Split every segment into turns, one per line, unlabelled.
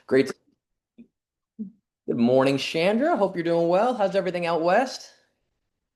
Great. Good morning, Chandra. Hope you're doing well. How's everything out west?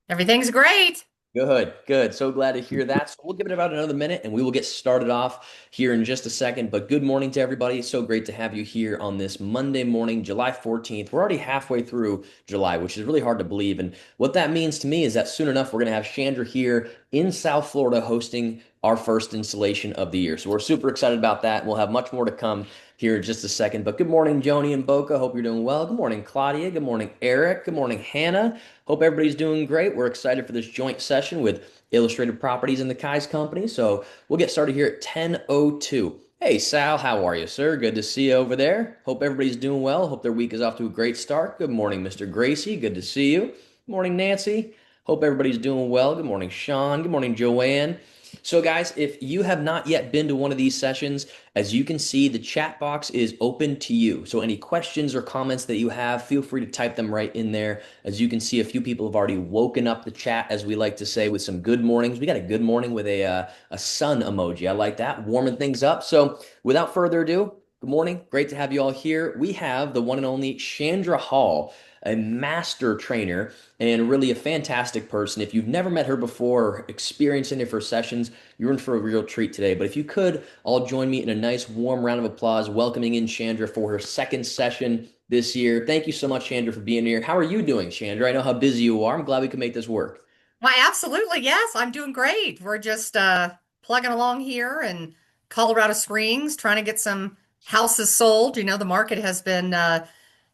Everything's great.
Good, good. So glad to hear that. So we'll give it about another minute and we will get started off here in just a second. But good morning to everybody. So great to have you here on this Monday morning, July 14th. We're already halfway through July, which is really hard to believe. And what that means to me is that soon enough, we're going to have Chandra here in South Florida hosting our first installation of the year. So we're super excited about that. We'll have much more to come here in just a second. But good morning, Joni and Boca. Hope you're doing well. Good morning, Claudia. Good morning, Eric. Good morning, Hannah. Hope everybody's doing great. We're excited for this joint session with Illustrated Properties and the Kai's Company. So we'll get started here at 10:02. Hey, Sal, how are you, sir? Good to see you over there. Hope everybody's doing well. Hope their week is off to a great start. Good morning, Mr. Gracie. Good to see you. Good morning, Nancy. Hope everybody's doing well. Good morning, Sean. Good morning, Joanne. So, guys, if you have not yet been to one of these sessions, as you can see, the chat box is open to you. So, any questions or comments that you have, feel free to type them right in there. As you can see, a few people have already woken up the chat, as we like to say, with some good mornings. We got a good morning with a sun emoji. I like that, warming things up. So, without further ado, good morning. Great to have you all here. We have the one and only Chandra Hall, a master trainer and really a fantastic person. If you've never met her before or experienced any of her sessions, you're in for a real treat today. But if you could, all join me in a nice warm round of applause welcoming in Chandra for her second session this year. Thank you so much, Chandra, for being here. How are you doing, Chandra? I know how busy you are. I'm glad we could make this work.
Why, absolutely. Yes, I'm doing great. We're just plugging along here in Colorado Springs, trying to get some houses sold. The market has been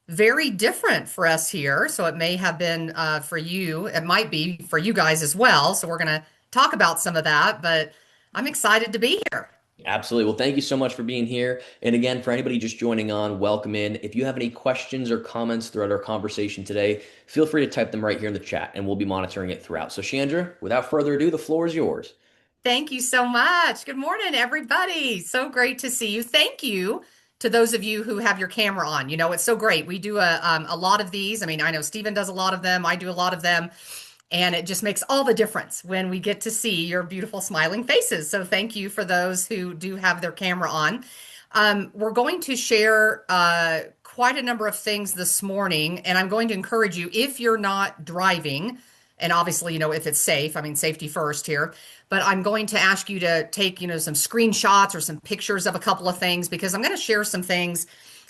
very different for us here. So it may have been for you. It might be for you guys as well. So we're going to talk about some of that, but I'm excited to be here.
Absolutely. Well, thank you so much for being here. And again, for anybody just joining on, welcome in. If you have any questions or comments throughout our conversation today, feel free to type them right here in the chat and we'll be monitoring it throughout. So, Chandra, without further ado, the floor is yours.
Thank you so much. Good morning, everybody. So great to see you. Thank you to those of you who have your camera on. It's so great. We do a lot of these. I mean, I know Stephen does a lot of them. I do a lot of them. And it just makes all the difference when we get to see your beautiful smiling faces. So thank you for those who do have their camera on. We're going to share quite a number of things this morning, and I'm going to encourage you, if you're not driving, and obviously, if it's safe, I mean, safety first here, but I'm going to ask you to take, some screenshots or some pictures of a couple of things because I'm going to share some things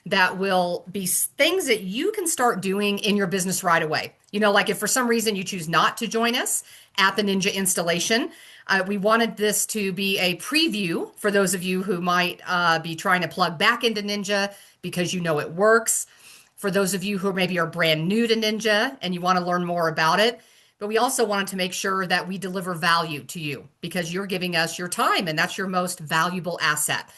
that will be things that you can start doing in your business right away. Like if for some reason you choose not to join us at the Ninja installation, we wanted this to be a preview for those of you who might be trying to plug back into Ninja because it works. For those of you who maybe are brand new to Ninja and you want to learn more about it. But we also wanted to make sure that we deliver value to you because you're giving us your time and that's your most valuable asset.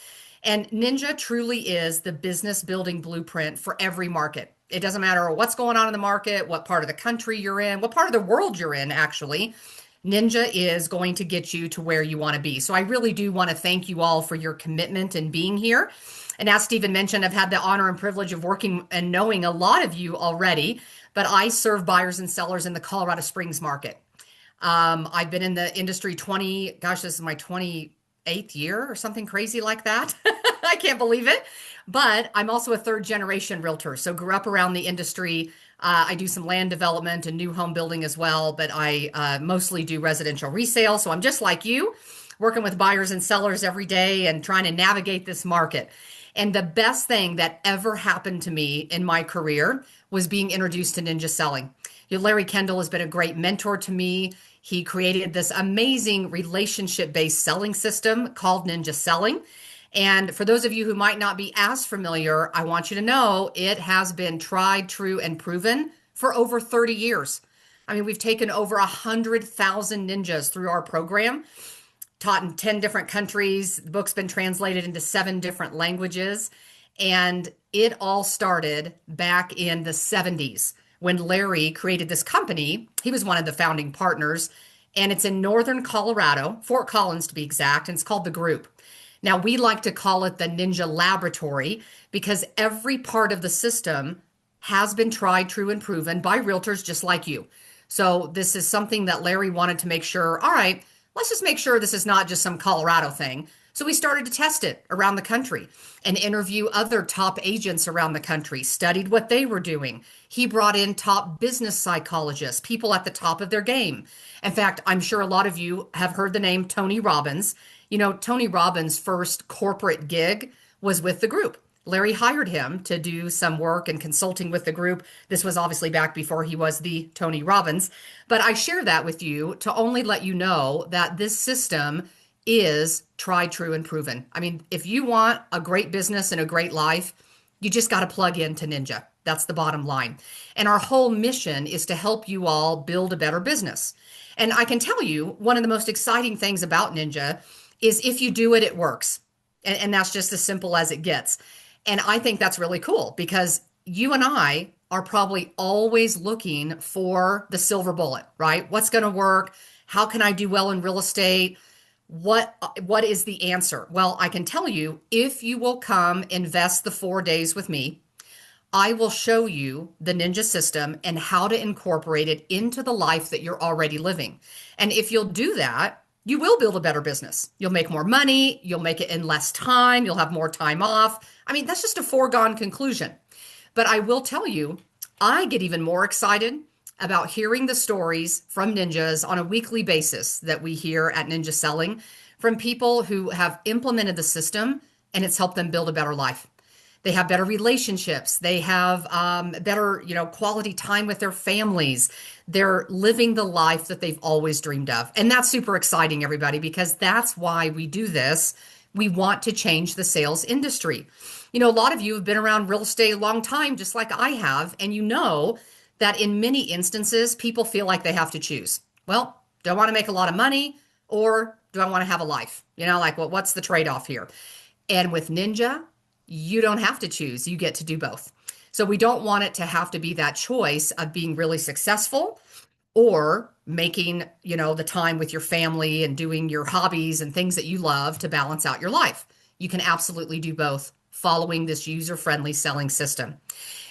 And Ninja truly is the business building blueprint for every market. It doesn't matter what's going on in the market, what part of the country you're in, what part of the world you're in, actually. Ninja is going to get you to where you want to be. So I really do want to thank you all for your commitment and being here. And as Stephen mentioned, I've had the honor and privilege of working and knowing a lot of you already, but I serve buyers and sellers in the Colorado Springs market. I've been in the industry this is my 28th year or something crazy like that. I can't believe it. But I'm also a third generation realtor. So grew up around the industry. I do some land development and new home building as well, but I mostly do residential resale. So I'm just like you, working with buyers and sellers every day and trying to navigate this market. And the best thing that ever happened to me in my career was being introduced to ninja selling. Larry Kendall has been a great mentor to me. He created this amazing relationship-based selling system called Ninja Selling. And for those of you who might not be as familiar, I want you to know it has been tried, true, and proven for over 30 years. I mean, we've taken over 100,000 ninjas through our program, taught in 10 different countries. The book's been translated into 7 different languages. And it all started back in the 70s when Larry created this company. He was one of the founding partners, and it's in northern Colorado, Fort Collins to be exact, and it's called The Group. Now, we like to call it the Ninja Laboratory because every part of the system has been tried, true, and proven by realtors just like you. So this is something that Larry wanted to make sure, all right, let's just make sure this is not just some Colorado thing. So we started to test it around the country and interview other top agents around the country, studied what they were doing. He brought in top business psychologists, people at the top of their game. In fact, I'm sure a lot of you have heard the name Tony Robbins. You know, Tony Robbins' first corporate gig was with the group. Larry hired him to do some work and consulting with the group. This was obviously back before he was the Tony Robbins. But I share that with you to only let you know that this system is tried, true, and proven. I mean, if you want a great business and a great life, you just got to plug into Ninja. That's the bottom line. And our whole mission is to help you all build a better business. And I can tell you, one of the most exciting things about Ninja is if you do it, it works. And that's just as simple as it gets. And I think that's really cool because you and I are probably always looking for the silver bullet, right? What's going to work? How can I do well in real estate? What is the answer? Well, I can tell you, if you will come invest the 4 days with me, I will show you the Ninja system and how to incorporate it into the life that you're already living. And if you'll do that, you will build a better business. You'll make more money, you'll make it in less time, you'll have more time off. I mean, that's just a foregone conclusion. But I will tell you, I get even more excited about hearing the stories from ninjas on a weekly basis that we hear at Ninja Selling from people who have implemented the system and it's helped them build a better life. They have better relationships. They have better, quality time with their families. They're living the life that they've always dreamed of. And that's super exciting, everybody, because that's why we do this. We want to change the sales industry. You know, a lot of you have been around real estate a long time, just like I have, and you know that in many instances, people feel like they have to choose. Well, do I want to make a lot of money or do I want to have a life? You know, like, well, what's the trade-off here? And with Ninja, you don't have to choose. You get to do both. So we don't want it to have to be that choice of being really successful or making, the time with your family and doing your hobbies and things that you love to balance out your life. You can absolutely do both following this user-friendly selling system.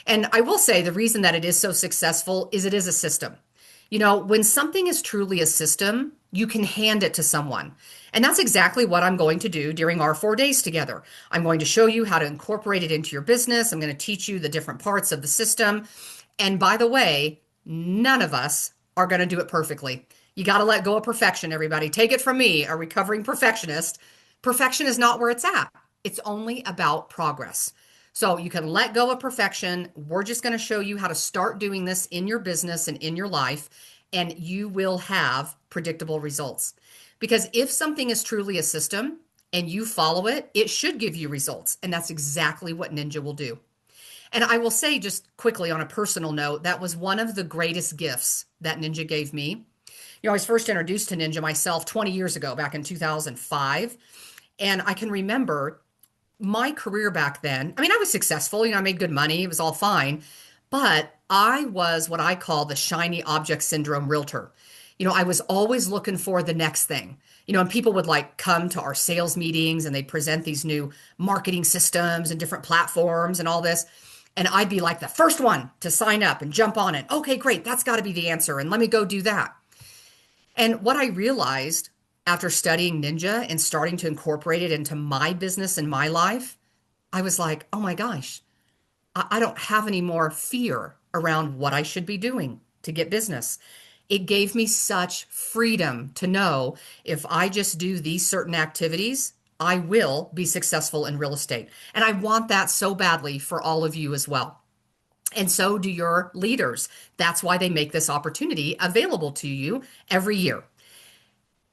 And I will say the reason that it is so successful is it is a system. You know, when something is truly a system, you can hand it to someone. And that's exactly what I'm going to do during our 4 days together. I'm going to show you how to incorporate it into your business. I'm going to teach you the different parts of the system. And by the way, none of us are going to do it perfectly. You got to let go of perfection, everybody. Take it from me, a recovering perfectionist. Perfection is not where it's at. It's only about progress. So you can let go of perfection. We're just going to show you how to start doing this in your business and in your life, and you will have predictable results. Because if something is truly a system and you follow it, it should give you results. And that's exactly what Ninja will do. And I will say just quickly on a personal note, that was one of the greatest gifts that Ninja gave me. You know, I was first introduced to Ninja myself 20 years ago, back in 2005. And I can remember my career back then. I mean, I was successful, I made good money, it was all fine, but I was what I call the shiny object syndrome realtor. I was always looking for the next thing. And people would like come to our sales meetings and they'd present these new marketing systems and different platforms and all this. And I'd be like the first one to sign up and jump on it. Okay, great. That's got to be the answer. And let me go do that. And what I realized after studying Ninja and starting to incorporate it into my business and my life, I was like, oh my gosh, I don't have any more fear around what I should be doing to get business. It gave me such freedom to know if I just do these certain activities, I will be successful in real estate. And I want that so badly for all of you as well. And so do your leaders. That's why they make this opportunity available to you every year.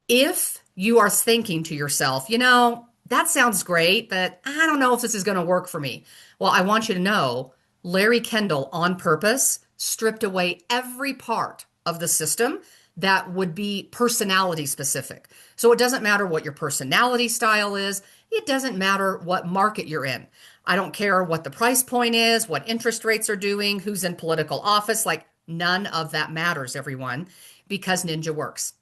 If you are thinking to yourself, that sounds great, but I don't know if this is going to work for me. Well, I want you to know Larry Kendall on purpose stripped away every part of the system that would be personality specific. So it doesn't matter what your personality style is. It doesn't matter what market you're in. I don't care what the price point is, what interest rates are doing, who's in political office. Like none of that matters, everyone, because Ninja works.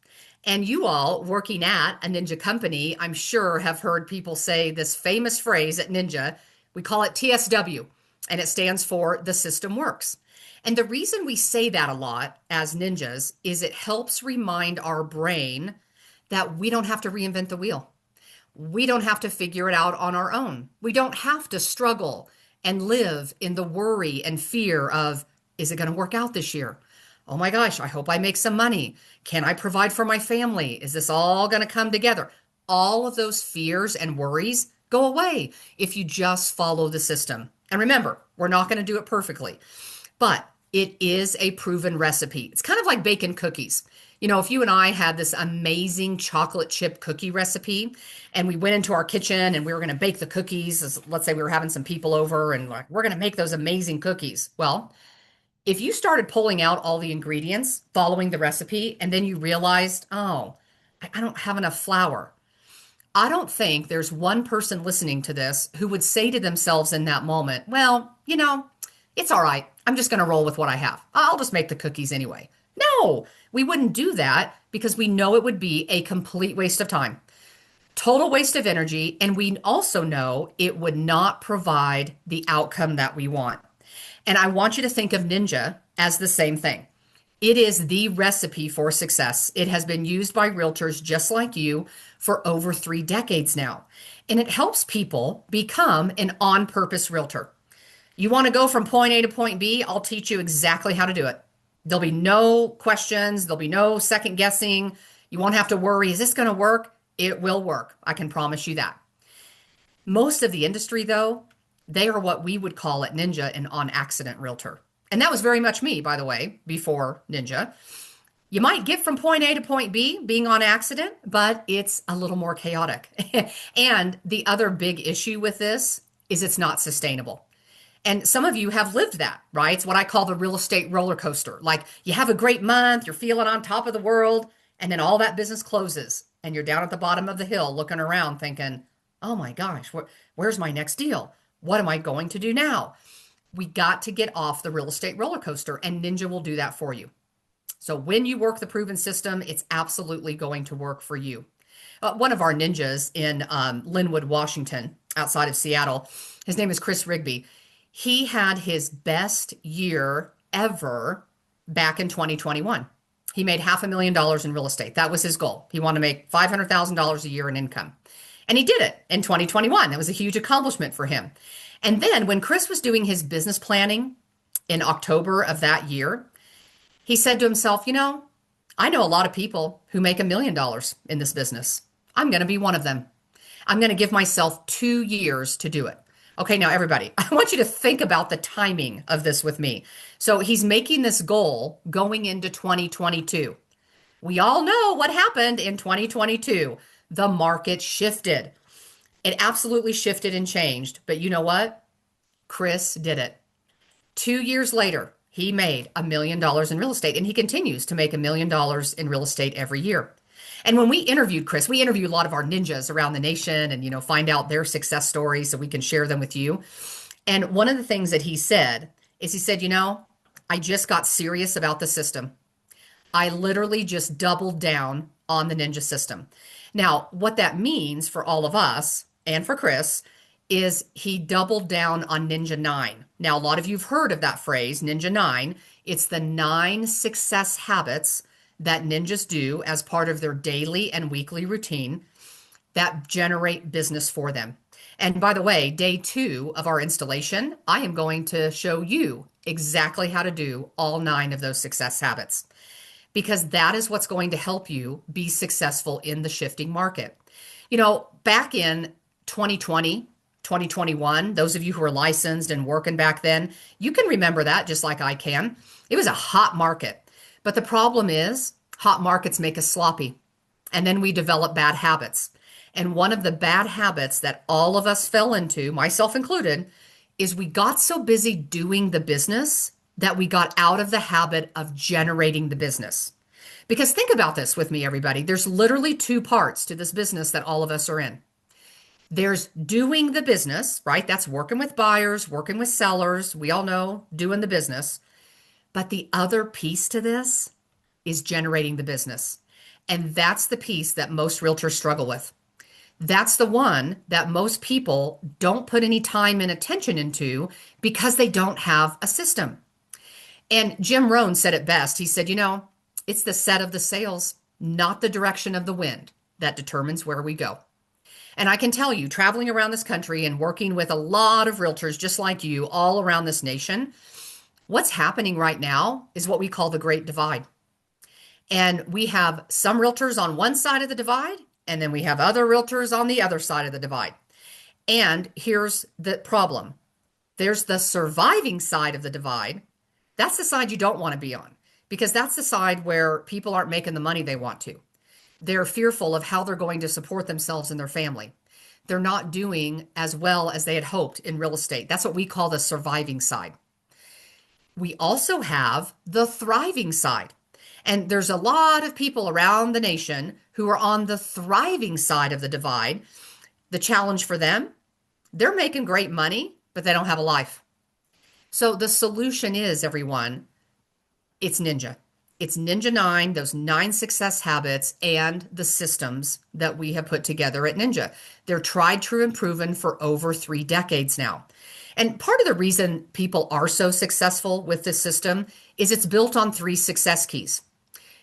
And you all working at a Ninja company, I'm sure have heard people say this famous phrase at Ninja. We call it TSW, and it stands for the system works. And the reason we say that a lot as ninjas is it helps remind our brain that we don't have to reinvent the wheel. we don't have to figure it out on our own. We don't have to struggle and live in the worry and fear of, is it going to work out this year? Oh my gosh, I hope I make some money. Can I provide for my family? Is this all going to come together? All of those fears and worries go away if you just follow the system. And remember, we're not going to do it perfectly, but it is a proven recipe. It's kind of like baking cookies. You know, if you and I had this amazing chocolate chip cookie recipe and we went into our kitchen and we were going to bake the cookies, let's say we were having some people over and like, we're going to make those amazing cookies. Well, if you started pulling out all the ingredients, following the recipe, and then you realized, oh, I don't have enough flour. I don't think there's one person listening to this who would say to themselves in that moment, well, it's all right. I'm just going to roll with what I have. I'll just make the cookies anyway. No, we wouldn't do that because we know it would be a complete waste of time, total waste of energy, and we also know it would not provide the outcome that we want. And I want you to think of Ninja as the same thing. It is the recipe for success. It has been used by realtors just like you for over 3 decades now. And it helps people become an on purpose realtor. You want to go from point A to point B? I'll teach you exactly how to do it. There'll be no questions, there'll be no second guessing. You won't have to worry, is this going to work? It will work. I can promise you that. Most of the industry, though, they are what we would call at Ninja an on accident realtor. And that was very much me, by the way, before Ninja. You might get from point A to point B being on accident, but it's a little more chaotic. And the other big issue with this is it's not sustainable. And some of you have lived that, right? It's what I call the real estate roller coaster. Like you have a great month, you're feeling on top of the world, and then all that business closes and you're down at the bottom of the hill looking around thinking, oh my gosh, where's my next deal? What am I going to do now? We got to get off the real estate roller coaster, and Ninja will do that for you. So when you work the proven system, it's absolutely going to work for you. One of our ninjas in Linwood, Washington, outside of Seattle, his name is Chris Rigby. He had his best year ever back in 2021. He made $500,000 in real estate. That was his goal. He wanted to make $500,000 a year in income. And he did it in 2021. That was a huge accomplishment for him. And then when Chris was doing his business planning in October of that year, he said to himself, I know a lot of people who make $1 million in this business. I'm going to be one of them. I'm going to give myself 2 years to do it. Okay, now everybody, I want you to think about the timing of this with me. So he's making this goal going into 2022. We all know what happened in 2022. The market shifted. It absolutely shifted and changed. But you know what? Chris did it. 2 years later, he made $1 million in real estate, and he continues to make $1 million in real estate every year. And when we interviewed Chris, we interviewed a lot of our ninjas around the nation and, find out their success stories so we can share them with you. And one of the things that he said is I just got serious about the system. I literally just doubled down on the ninja system. Now, what that means for all of us and for Chris is he doubled down on Ninja 9. Now, a lot of you have heard of that phrase, Ninja 9. It's the 9 success habits that ninjas do as part of their daily and weekly routine that generate business for them. And by the way, day 2 of our installation, I am going to show you exactly how to do all 9 of those success habits, because that is what's going to help you be successful in the shifting market. Back in 2020, 2021, those of you who were licensed and working back then, you can remember that just like I can. It was a hot market. But the problem is hot markets make us sloppy, and then we develop bad habits. And one of the bad habits that all of us fell into, myself included, is we got so busy doing the business that we got out of the habit of generating the business. Because think about this with me, everybody. There's literally 2 parts to this business that all of us are in. There's doing the business, right? That's working with buyers, working with sellers. We all know doing the business. But the other piece to this is generating the business. And that's the piece that most realtors struggle with. That's the one that most people don't put any time and attention into because they don't have a system. And Jim Rohn said it best. He said, it's the set of the sails, not the direction of the wind, that determines where we go. And I can tell you, traveling around this country and working with a lot of realtors just like you all around this nation, what's happening right now is what we call the Great Divide. And we have some realtors on one side of the divide, and then we have other realtors on the other side of the divide. And here's the problem: there's the surviving side of the divide. That's the side you don't want to be on because that's the side where people aren't making the money they want to. They're fearful of how they're going to support themselves and their family. They're not doing as well as they had hoped in real estate. That's what we call the surviving side. We also have the thriving side. And there's a lot of people around the nation who are on the thriving side of the divide. The challenge for them, they're making great money, but they don't have a life. So the solution is, everyone, it's Ninja. It's Ninja 9, those 9 success habits, and the systems that we have put together at Ninja. They're tried, true, and proven for over 3 decades now. And part of the reason people are so successful with this system is it's built on 3 success keys: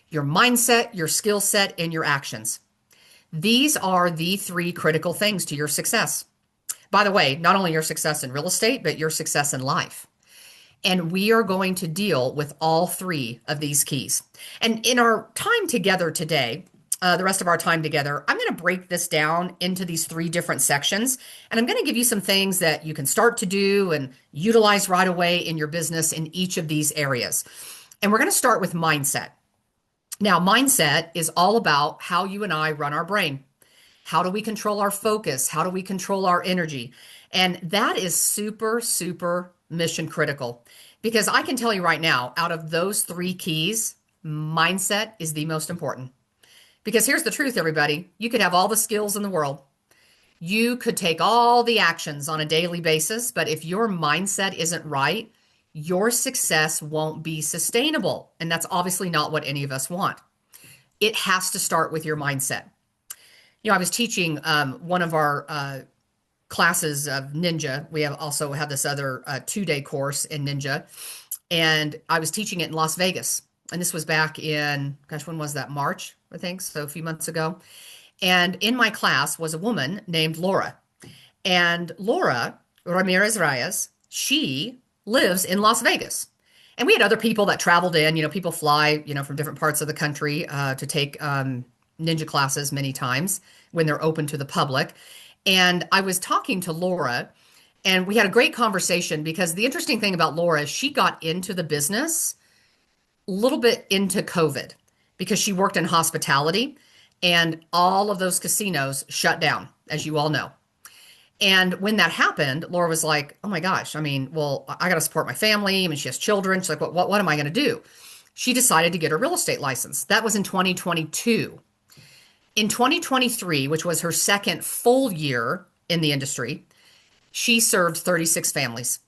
your mindset, your skill set, and your actions. These are the 3 critical things to your success. By the way, not only your success in real estate, but your success in life. And we are going to deal with all 3 of these keys. And in our time together today, the rest of our time together, I'm going to break this down into these 3 different sections. And I'm going to give you some things that you can start to do and utilize right away in your business in each of these areas. And we're going to start with mindset. Now, mindset is all about how you and I run our brain. How do we control our focus? How do we control our energy? And that is super, super mission critical, because I can tell you right now, out of those 3 keys, mindset is the most important. Because here's the truth, everybody. You could have all the skills in the world. You could take all the actions on a daily basis, but if your mindset isn't right, your success won't be sustainable. And that's obviously not what any of us want. It has to start with your mindset. You know, I was teaching one of our classes of Ninja. We also have this other 2-day course in Ninja. And I was teaching it in Las Vegas. And this was back in, gosh, when was that? March, I think. So a few months ago. And in my class was a woman named Laura. And Laura Ramirez Reyes, she lives in Las Vegas. And we had other people that traveled in. You know, people fly, you know, from different parts of the country to take Ninja classes many times when they're open to the public. And I was talking to Laura, and we had a great conversation because the interesting thing about Laura is she got into the business a little bit into COVID because she worked in hospitality and all of those casinos shut down, as you all know. And when that happened, Laura was like, oh my gosh, I mean, well, I got to support my family. I mean, she has children. She's like, what am I going to do? She decided to get a real estate license. That was in 2022. In 2023, which was her second full year in the industry, she served 36 families.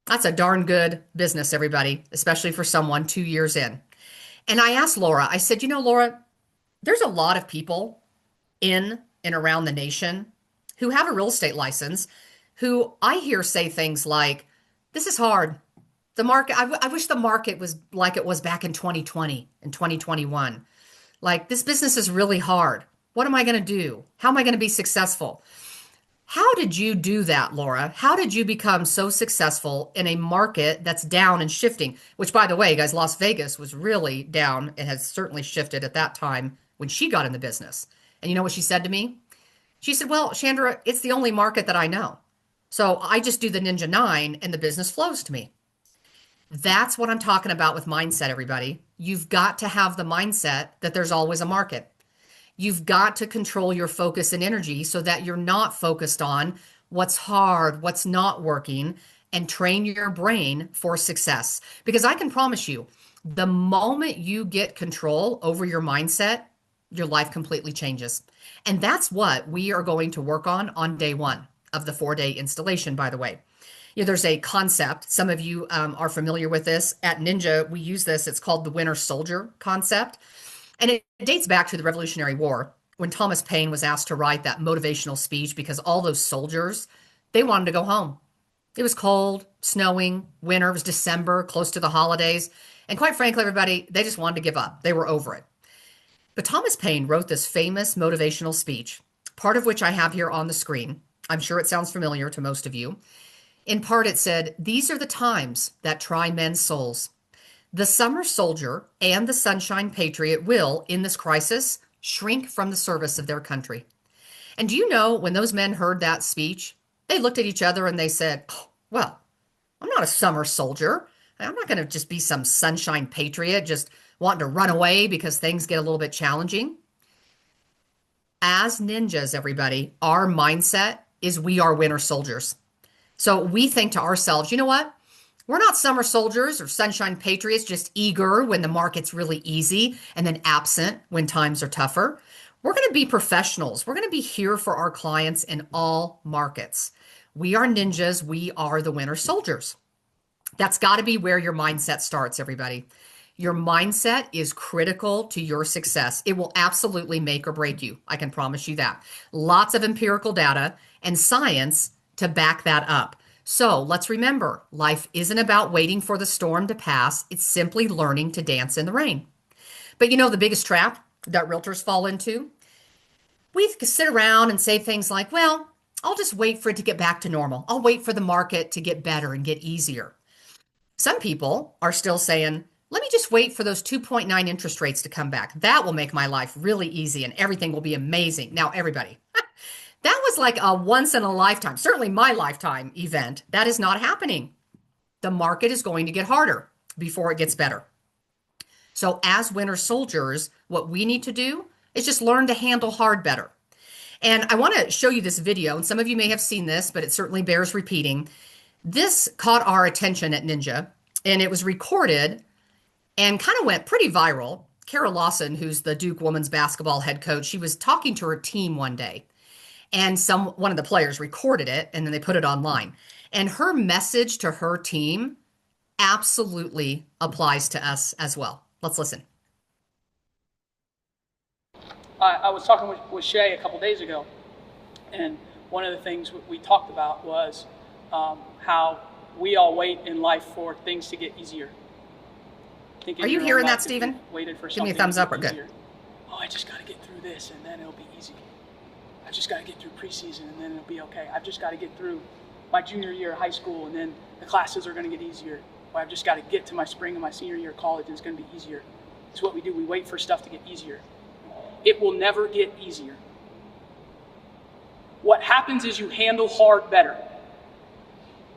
That's a darn good business, everybody, especially for someone 2 years in. And I asked Laura, I said, you know, Laura, there's a lot of people in and around the nation who have a real estate license who I hear say things like, this is hard. The market, I wish the market was like it was back in 2020 and 2021. Like, this business is really hard. What am I going to do? How am I going to be successful? How did you do that, Laura? How did you become so successful in a market that's down and shifting? Which, by the way, guys, Las Vegas was really down and has certainly shifted at that time when she got in the business. And you know what she said to me? She said, well, Chandra, it's the only market that I know. So I just do the Ninja 9 and the business flows to me. That's what I'm talking about with mindset, everybody. You've got to have the mindset that there's always a market. You've got to control your focus and energy so that you're not focused on what's hard, what's not working, and train your brain for success. Because I can promise you, the moment you get control over your mindset, your life completely changes. And that's what we are going to work on day 1 of the 4-day installation, by the way. You know, there's a concept. Some of you are familiar with this. At Ninja, we use this. It's called the Winter Soldier concept. And it dates back to the Revolutionary War when Thomas Paine was asked to write that motivational speech because all those soldiers, they wanted to go home. It was cold, snowing, winter. It was December, close to the holidays. And quite frankly, everybody, they just wanted to give up. They were over it. But Thomas Paine wrote this famous motivational speech. part of which I have here on the screen. I'm sure it sounds familiar to most of you. In part, it said, "These are the times that try men's souls. The summer soldier and the sunshine patriot will, in this crisis, shrink from the service of their country." And do you know, when those men heard that speech, they looked at each other and they said, "Oh, well, I'm not a summer soldier. I'm not going to just be some sunshine patriot, just wanting to run away because things get a little bit challenging." As ninjas, everybody, our mindset is we are winter soldiers. So we think to ourselves, you know what? We're not summer soldiers or sunshine patriots, just eager when the market's really easy and then absent when times are tougher. We're going to be professionals. We're going to be here for our clients in all markets. We are ninjas. We are the winter soldiers. That's got to be where your mindset starts, everybody. Your mindset is critical to your success. It will absolutely make or break you. I can promise you that. Lots of empirical data and science to back that up. So let's remember, life isn't about waiting for the storm to pass. It's simply learning to dance in the rain. But you know the biggest trap that realtors fall into? We sit around and say things like, well, I'll just wait for it to get back to normal. I'll wait for the market to get better and get easier. Some people are still saying, let me just wait for those 2.9 interest rates to come back. That will make my life really easy and everything will be amazing. Now, everybody, that was like a once in a lifetime, certainly my lifetime event. That is not happening. The market is going to get harder before it gets better. So as winter soldiers, what we need to do is just learn to handle hard better. And I want to show you this video, and some of you may have seen this, but it certainly bears repeating. This caught our attention at Ninja, and it was recorded and kind of went pretty viral. Kara Lawson, who's the Duke women's basketball head coach, she was talking to her team one day, and one of the players recorded it, and then they put it online. And her message to her team absolutely applies to us as well. Let's listen.
I was talking with Shay a couple days ago, and one of the things we talked about was how we all wait in life for things to get easier.
Are you hearing that, Stephen?
Waited for
Give me a thumbs up or good.
Oh, I just got to get through this, and then it'll be easy. I just got to get through preseason, and then it'll be okay. I've just got to get through my junior year of high school, and then the classes are going to get easier. Or I've just got to get to my spring of my senior year of college, and it's going to be easier. It's what we do. We wait for stuff to get easier. It will never get easier. What happens is you handle hard better.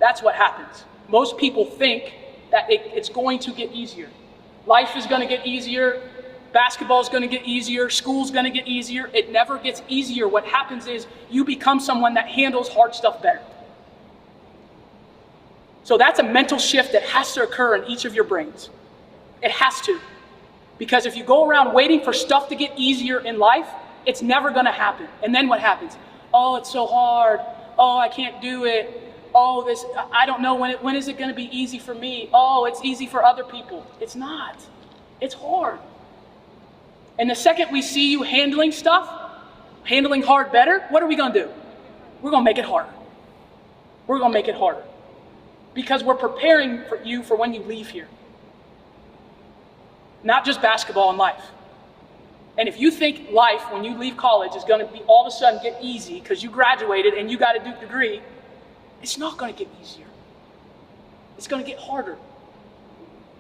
That's what happens. Most people think that it's going to get easier. Life is going to get easier. Basketball is going to get easier. School's going to get easier. It never gets easier. What happens is you become someone that handles hard stuff better. So that's a mental shift that has to occur in each of your brains. It has to. Because if you go around waiting for stuff to get easier in life, it's never going to happen. And then what happens? Oh, it's so hard. Oh, I can't do it. Oh, I don't know when is it going to be easy for me? Oh, it's easy for other people. It's not. It's hard. And the second we see you handling stuff, handling hard better, what are we going to do? We're going to make it harder. We're going to make it harder. Because we're preparing for you for when you leave here. Not just basketball and life. And if you think life, when you leave college, is going to be all of a sudden get easy because you graduated and you got a Duke degree, it's not going to get easier. It's going to get harder.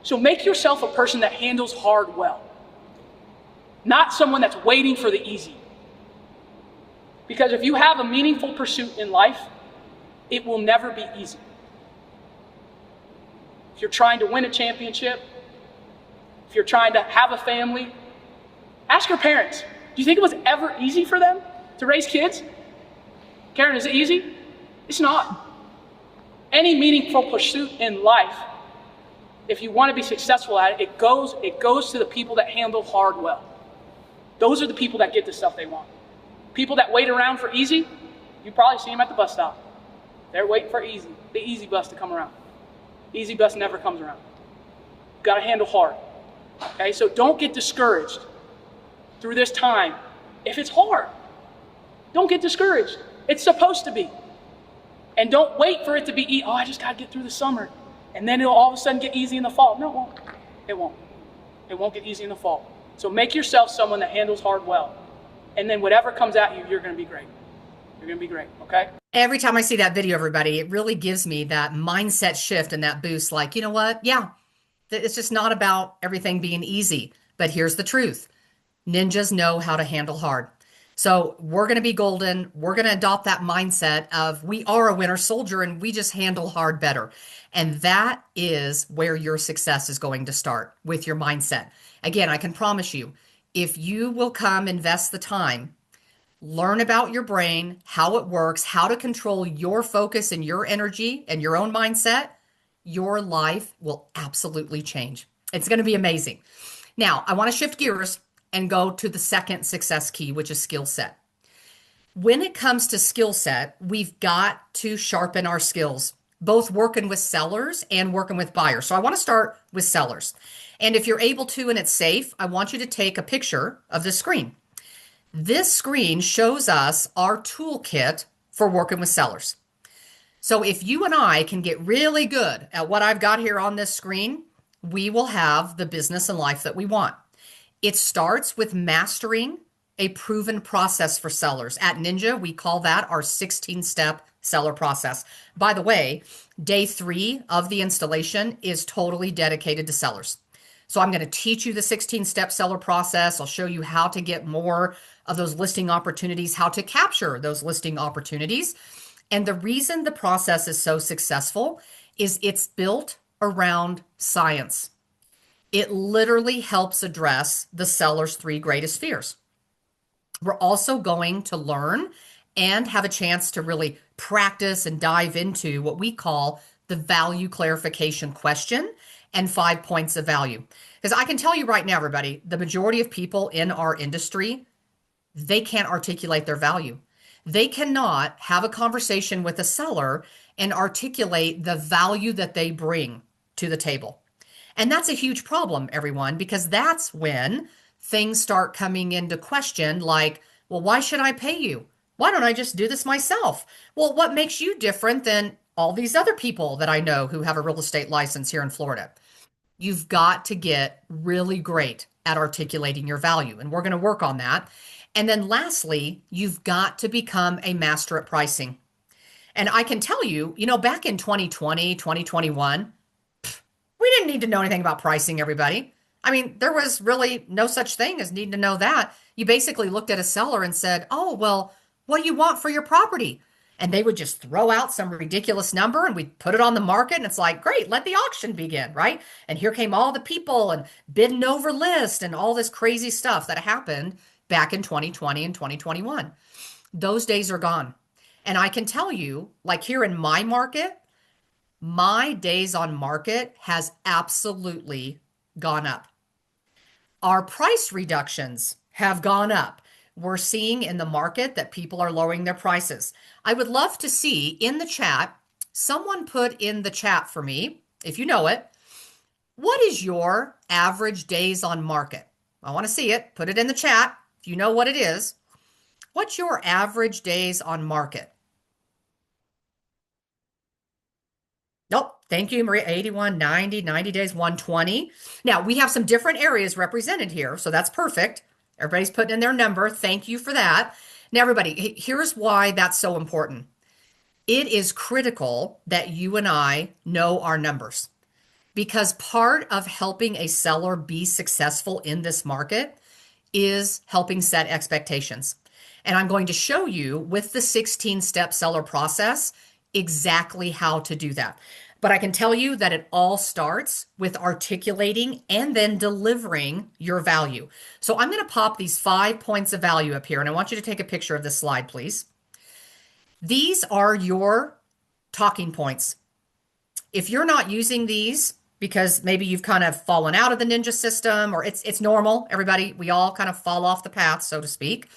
So make yourself a person that handles hard well. Not someone that's waiting for the easy. Because if you have a meaningful pursuit in life, it will never be easy. If you're trying to win a championship, if you're trying to have a family, ask your parents, do you think it was ever easy for them to raise kids? Karen, is it easy? It's not. Any meaningful pursuit in life, if you want to be successful at it, it goes to the people that handle hard well. Those are the people that get the stuff they want. People that wait around for easy, you probably see them at the bus stop. They're waiting for the easy bus to come around. Easy bus never comes around. You've got to handle hard. Okay, so don't get discouraged through this time. If it's hard, don't get discouraged. It's supposed to be. And don't wait for it to be easy. Oh, I just got to get through the summer. And then it'll all of a sudden get easy in the fall. No, it won't. It won't. It won't get easy in the fall. So make yourself someone that handles hard well. And then whatever comes at you, you're going to be great. You're going to be great, okay?
Every time I see that video, everybody, it really gives me that mindset shift and that boost. Like, you know what? Yeah, it's just not about everything being easy. But here's the truth. Ninjas know how to handle hard. So we're going to be golden. We're going to adopt that mindset of we are a winter soldier and we just handle hard better. And that is where your success is going to start, with your mindset. Again, I can promise you, if you will come invest the time, learn about your brain, how it works, how to control your focus and your energy and your own mindset, your life will absolutely change. It's going to be amazing. Now, I want to shift gears and go to the second success key, which is skill set. When it comes to skill set, we've got to sharpen our skills, both working with sellers and working with buyers. So I want to start with sellers. And if you're able to and it's safe, I want you to take a picture of the screen. This screen shows us our toolkit for working with sellers. So if you and I can get really good at what I've got here on this screen, we will have the business and life that we want. It starts with mastering a proven process for sellers. At Ninja, we call that our 16-step seller process. By the way, day 3 of the installation is totally dedicated to sellers. So I'm going to teach you the 16-step seller process. I'll show you how to get more of those listing opportunities, how to capture those listing opportunities. And the reason the process is so successful is it's built around science. It literally helps address the seller's 3 greatest fears. We're also going to learn and have a chance to really practice and dive into what we call the value clarification question and 5 points of value. Because I can tell you right now, everybody, the majority of people in our industry, they can't articulate their value. They cannot have a conversation with a seller and articulate the value that they bring to the table. And that's a huge problem, everyone, because that's when things start coming into question like, well, why should I pay you? Why don't I just do this myself? Well, what makes you different than all these other people that I know who have a real estate license here in Florida? You've got to get really great at articulating your value, and we're going to work on that. And then lastly, you've got to become a master at pricing. And I can tell you, back in 2020, 2021, we didn't need to know anything about pricing, everybody. I mean, there was really no such thing as needing to know that. You basically looked at a seller and said, oh, well, what do you want for your property? And they would just throw out some ridiculous number and we'd put it on the market. And it's like, great, let the auction begin, right? And here came all the people and bidding over list and all this crazy stuff that happened back in 2020 and 2021. Those days are gone. And I can tell you, like here in my market, my days on market has absolutely gone up. Our price reductions have gone up. We're seeing in the market that people are lowering their prices. I would love to see in the chat, someone put in the chat for me, if you know it, what is your average days on market? I want to see it. Put it in the chat if you know what it is. What's your average days on market? Nope. Thank you, Maria. 81, 90, 90 days, 120. Now, we have some different areas represented here, so that's perfect. Everybody's putting in their number. Thank you for that. Now, everybody, here's why that's so important. It is critical that you and I know our numbers, because part of helping a seller be successful in this market is helping set expectations. And I'm going to show you with the 16-step seller process exactly how to do that. But I can tell you that it all starts with articulating and then delivering your value. So I'm going to pop these 5 points of value up here, and I want you to take a picture of this slide, please. These are your talking points. If you're not using these because maybe you've kind of fallen out of the Ninja system, or it's normal, everybody, we all kind of fall off the path, so to speak.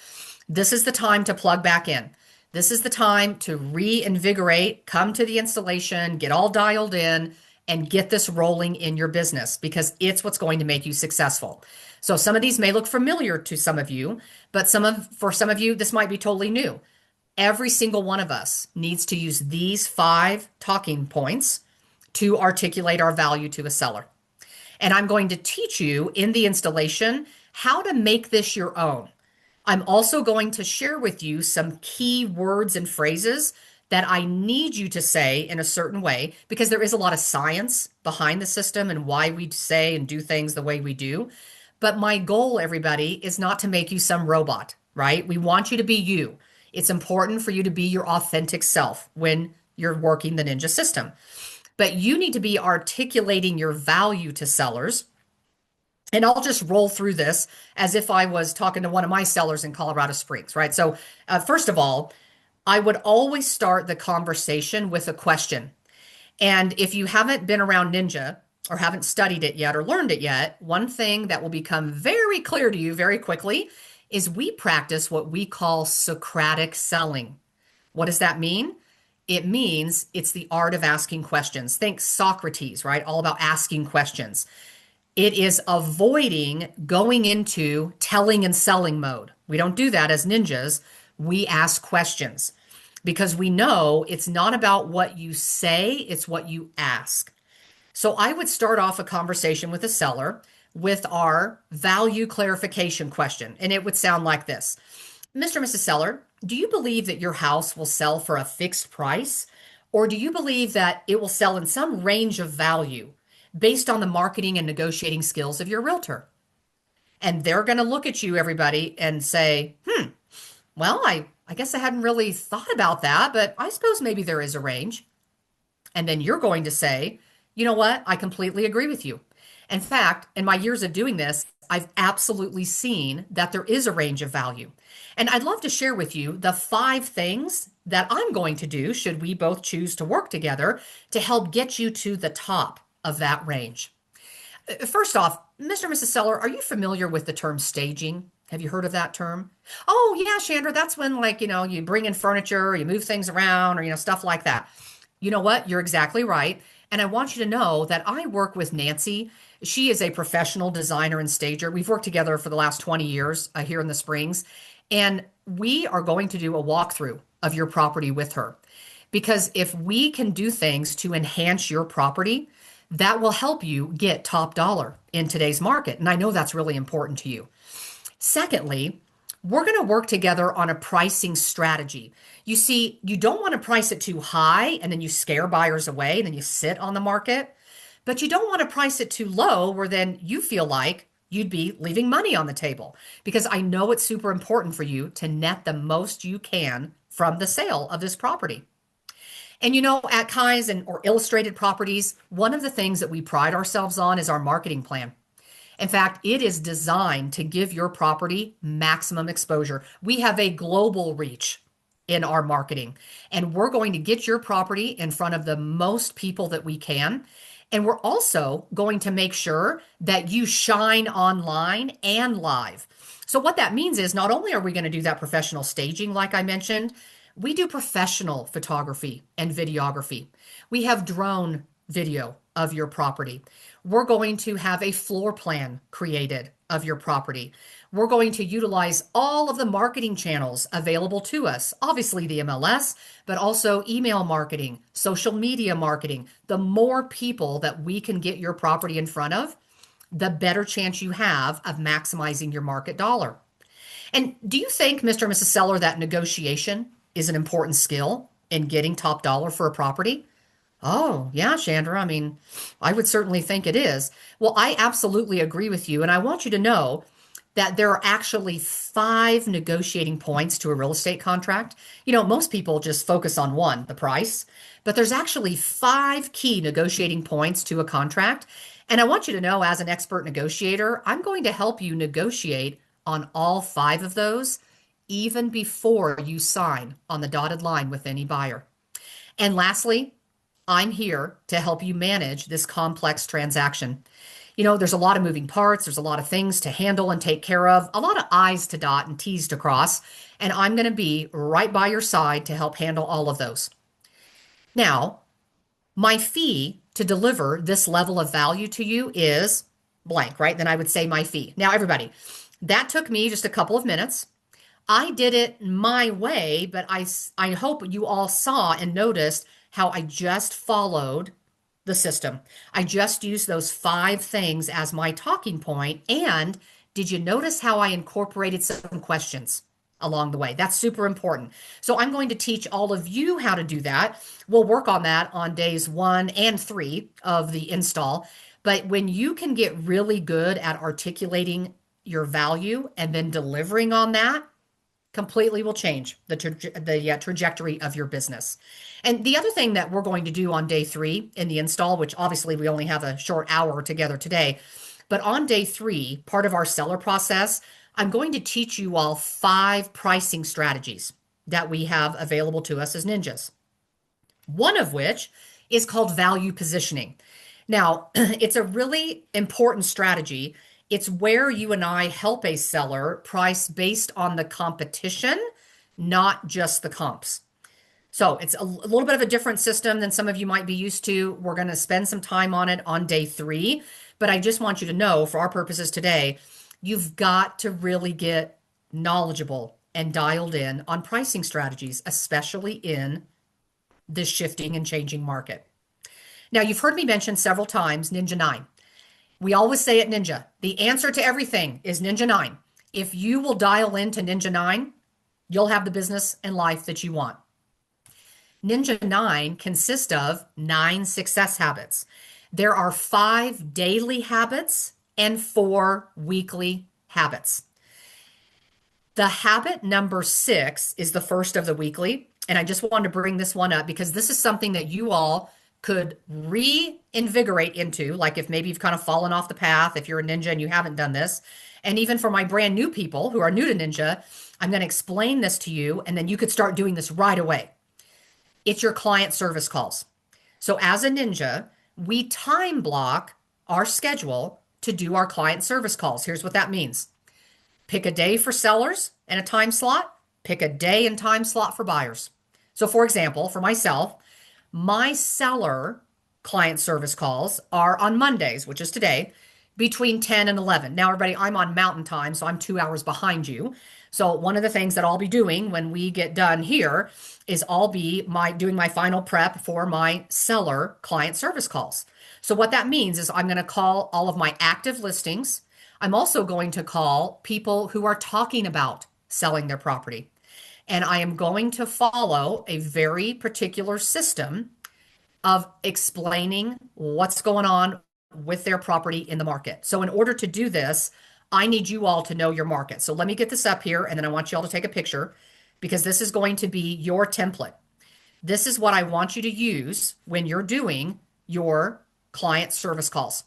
This is the time to plug back in. This is the time to reinvigorate, come to the installation, get all dialed in, and get this rolling in your business, because it's what's going to make you successful. So some of these may look familiar to some of you, but for some of you, this might be totally new. Every single one of us needs to use these 5 talking points to articulate our value to a seller. And I'm going to teach you in the installation how to make this your own. I'm also going to share with you some key words and phrases that I need you to say in a certain way because there is a lot of science behind the system and why we say and do things the way we do. But my goal, everybody, is not to make you some robot, right? We want you to be you. It's important for you to be your authentic self when you're working the Ninja system. But you need to be articulating your value to sellers. And I'll just roll through this as if I was talking to one of my sellers in Colorado Springs, right? So, first of all, I would always start the conversation with a question. And if you haven't been around Ninja or haven't studied it yet or learned it yet, one thing that will become very clear to you very quickly is we practice what we call Socratic selling. What does that mean? It means it's the art of asking questions. Think Socrates, right? All about asking questions. It is avoiding going into telling and selling mode. We don't do that as ninjas. We ask questions because we know it's not about what you say, it's what you ask. So I would start off a conversation with a seller with our value clarification question. And it would sound like this: Mr. and Mrs. Seller, do you believe that your house will sell for a fixed price? Or do you believe that it will sell in some range of value based on the marketing and negotiating skills of your realtor? And they're going to look at you, everybody, and say, well, I guess I hadn't really thought about that, but I suppose maybe there is a range. And then you're going to say, you know what? I completely agree with you. In fact, in my years of doing this, I've absolutely seen that there is a range of value. And I'd love to share with you the 5 things that I'm going to do, should we both choose to work together, to help get you to the top of that range. First off, Mr. and Mrs. Seller, are you familiar with the term staging? Have you heard of that term? Oh, yeah, Chandra, that's when, like, you bring in furniture, or you move things around, or, stuff like that. You know what? You're exactly right. And I want you to know that I work with Nancy. She is a professional designer and stager. We've worked together for the last 20 years here in the Springs. And we are going to do a walkthrough of your property with her. Because if we can do things to enhance your property, that will help you get top dollar in today's market. And I know that's really important to you. Secondly, we're going to work together on a pricing strategy. You see, you don't want to price it too high and then you scare buyers away and then you sit on the market. But you don't want to price it too low where then you feel like you'd be leaving money on the table. Because I know it's super important for you to net the most you can from the sale of this property. And at Kai's or Illustrated Properties, one of the things that we pride ourselves on is our marketing plan. In fact, it is designed to give your property maximum exposure. We have a global reach in our marketing, and we're going to get your property in front of the most people that we can. And we're also going to make sure that you shine online and live. So what that means is not only are we going to do that professional staging, like I mentioned, we do professional photography and videography. We have drone video of your property. We're going to have a floor plan created of your property. We're going to utilize all of the marketing channels available to us. Obviously the MLS, but also email marketing, social media marketing. The more people that we can get your property in front of, the better chance you have of maximizing your market dollar. And do you think, Mr. and Mrs. Seller, that negotiation is an important skill in getting top dollar for a property? Oh, yeah, Chandra. I mean, I would certainly think it is. Well, I absolutely agree with you. And I want you to know that there are actually 5 negotiating points to a real estate contract. Most people just focus on one, the price, but there's actually 5 key negotiating points to a contract. And I want you to know, as an expert negotiator, I'm going to help you negotiate on all 5 of those even before you sign on the dotted line with any buyer. And lastly, I'm here to help you manage this complex transaction. There's a lot of moving parts. There's a lot of things to handle and take care of, a lot of I's to dot and T's to cross. And I'm going to be right by your side to help handle all of those. Now, my fee to deliver this level of value to you is blank, right? Then I would say my fee. Now, everybody, that took me just a couple of minutes. I did it my way, but I hope you all saw and noticed how I just followed the system. I just used those 5 things as my talking point, and Did you notice how I incorporated some questions along the way? That's super important. So I'm going to teach all of you how to do that. We'll work on that on days 1 and 3 of the install. But when you can get really good at articulating your value and then delivering on that, completely will change the trajectory of your business. And the other thing that we're going to do on day 3 in the install, which obviously we only have a short hour together today, but on day 3, part of our seller process, I'm going to teach you all 5 pricing strategies that we have available to us as ninjas. One of which is called value positioning. Now, it's a really important strategy. It's where you and I help a seller price based on the competition, not just the comps. So it's a little bit of a different system than some of you might be used to. We're going to spend some time on it on day 3, but I just want you to know, for our purposes today, you've got to really get knowledgeable and dialed in on pricing strategies, especially in this shifting and changing market. Now, you've heard me mention several times Ninja 9. We always say at Ninja, the answer to everything is Ninja 9. If you will dial into Ninja 9, you'll have the business and life that you want. Ninja 9 consists of 9 success habits. There are 5 daily habits and 4 weekly habits. The habit number 6 is the first of the weekly. And I just wanted to bring this one up because this is something that you all could reinvigorate into, like if maybe you've kind of fallen off the path, if you're a ninja and you haven't done this. And even for my brand new people who are new to Ninja, I'm going to explain this to you, and then you could start doing this right away. It's your client service calls. So as a ninja, we time block our schedule to do our client service calls. Here's what that means. Pick a day for sellers and a time slot. Pick a day and time slot for buyers. So for example, for myself, my seller client service calls are on Mondays, which is today, between 10 and 11. Now, everybody, I'm on Mountain Time, so I'm 2 hours behind you. So one of the things that I'll be doing when we get done here is I'll be doing my final prep for my seller client service calls. So what that means is I'm going to call all of my active listings. I'm also going to call people who are talking about selling their property. And I am going to follow a very particular system of explaining what's going on with their property in the market. So in order to do this, I need you all to know your market. So let me get this up here, and then I want you all to take a picture because this is going to be your template. This is what I want you to use when you're doing your client service calls.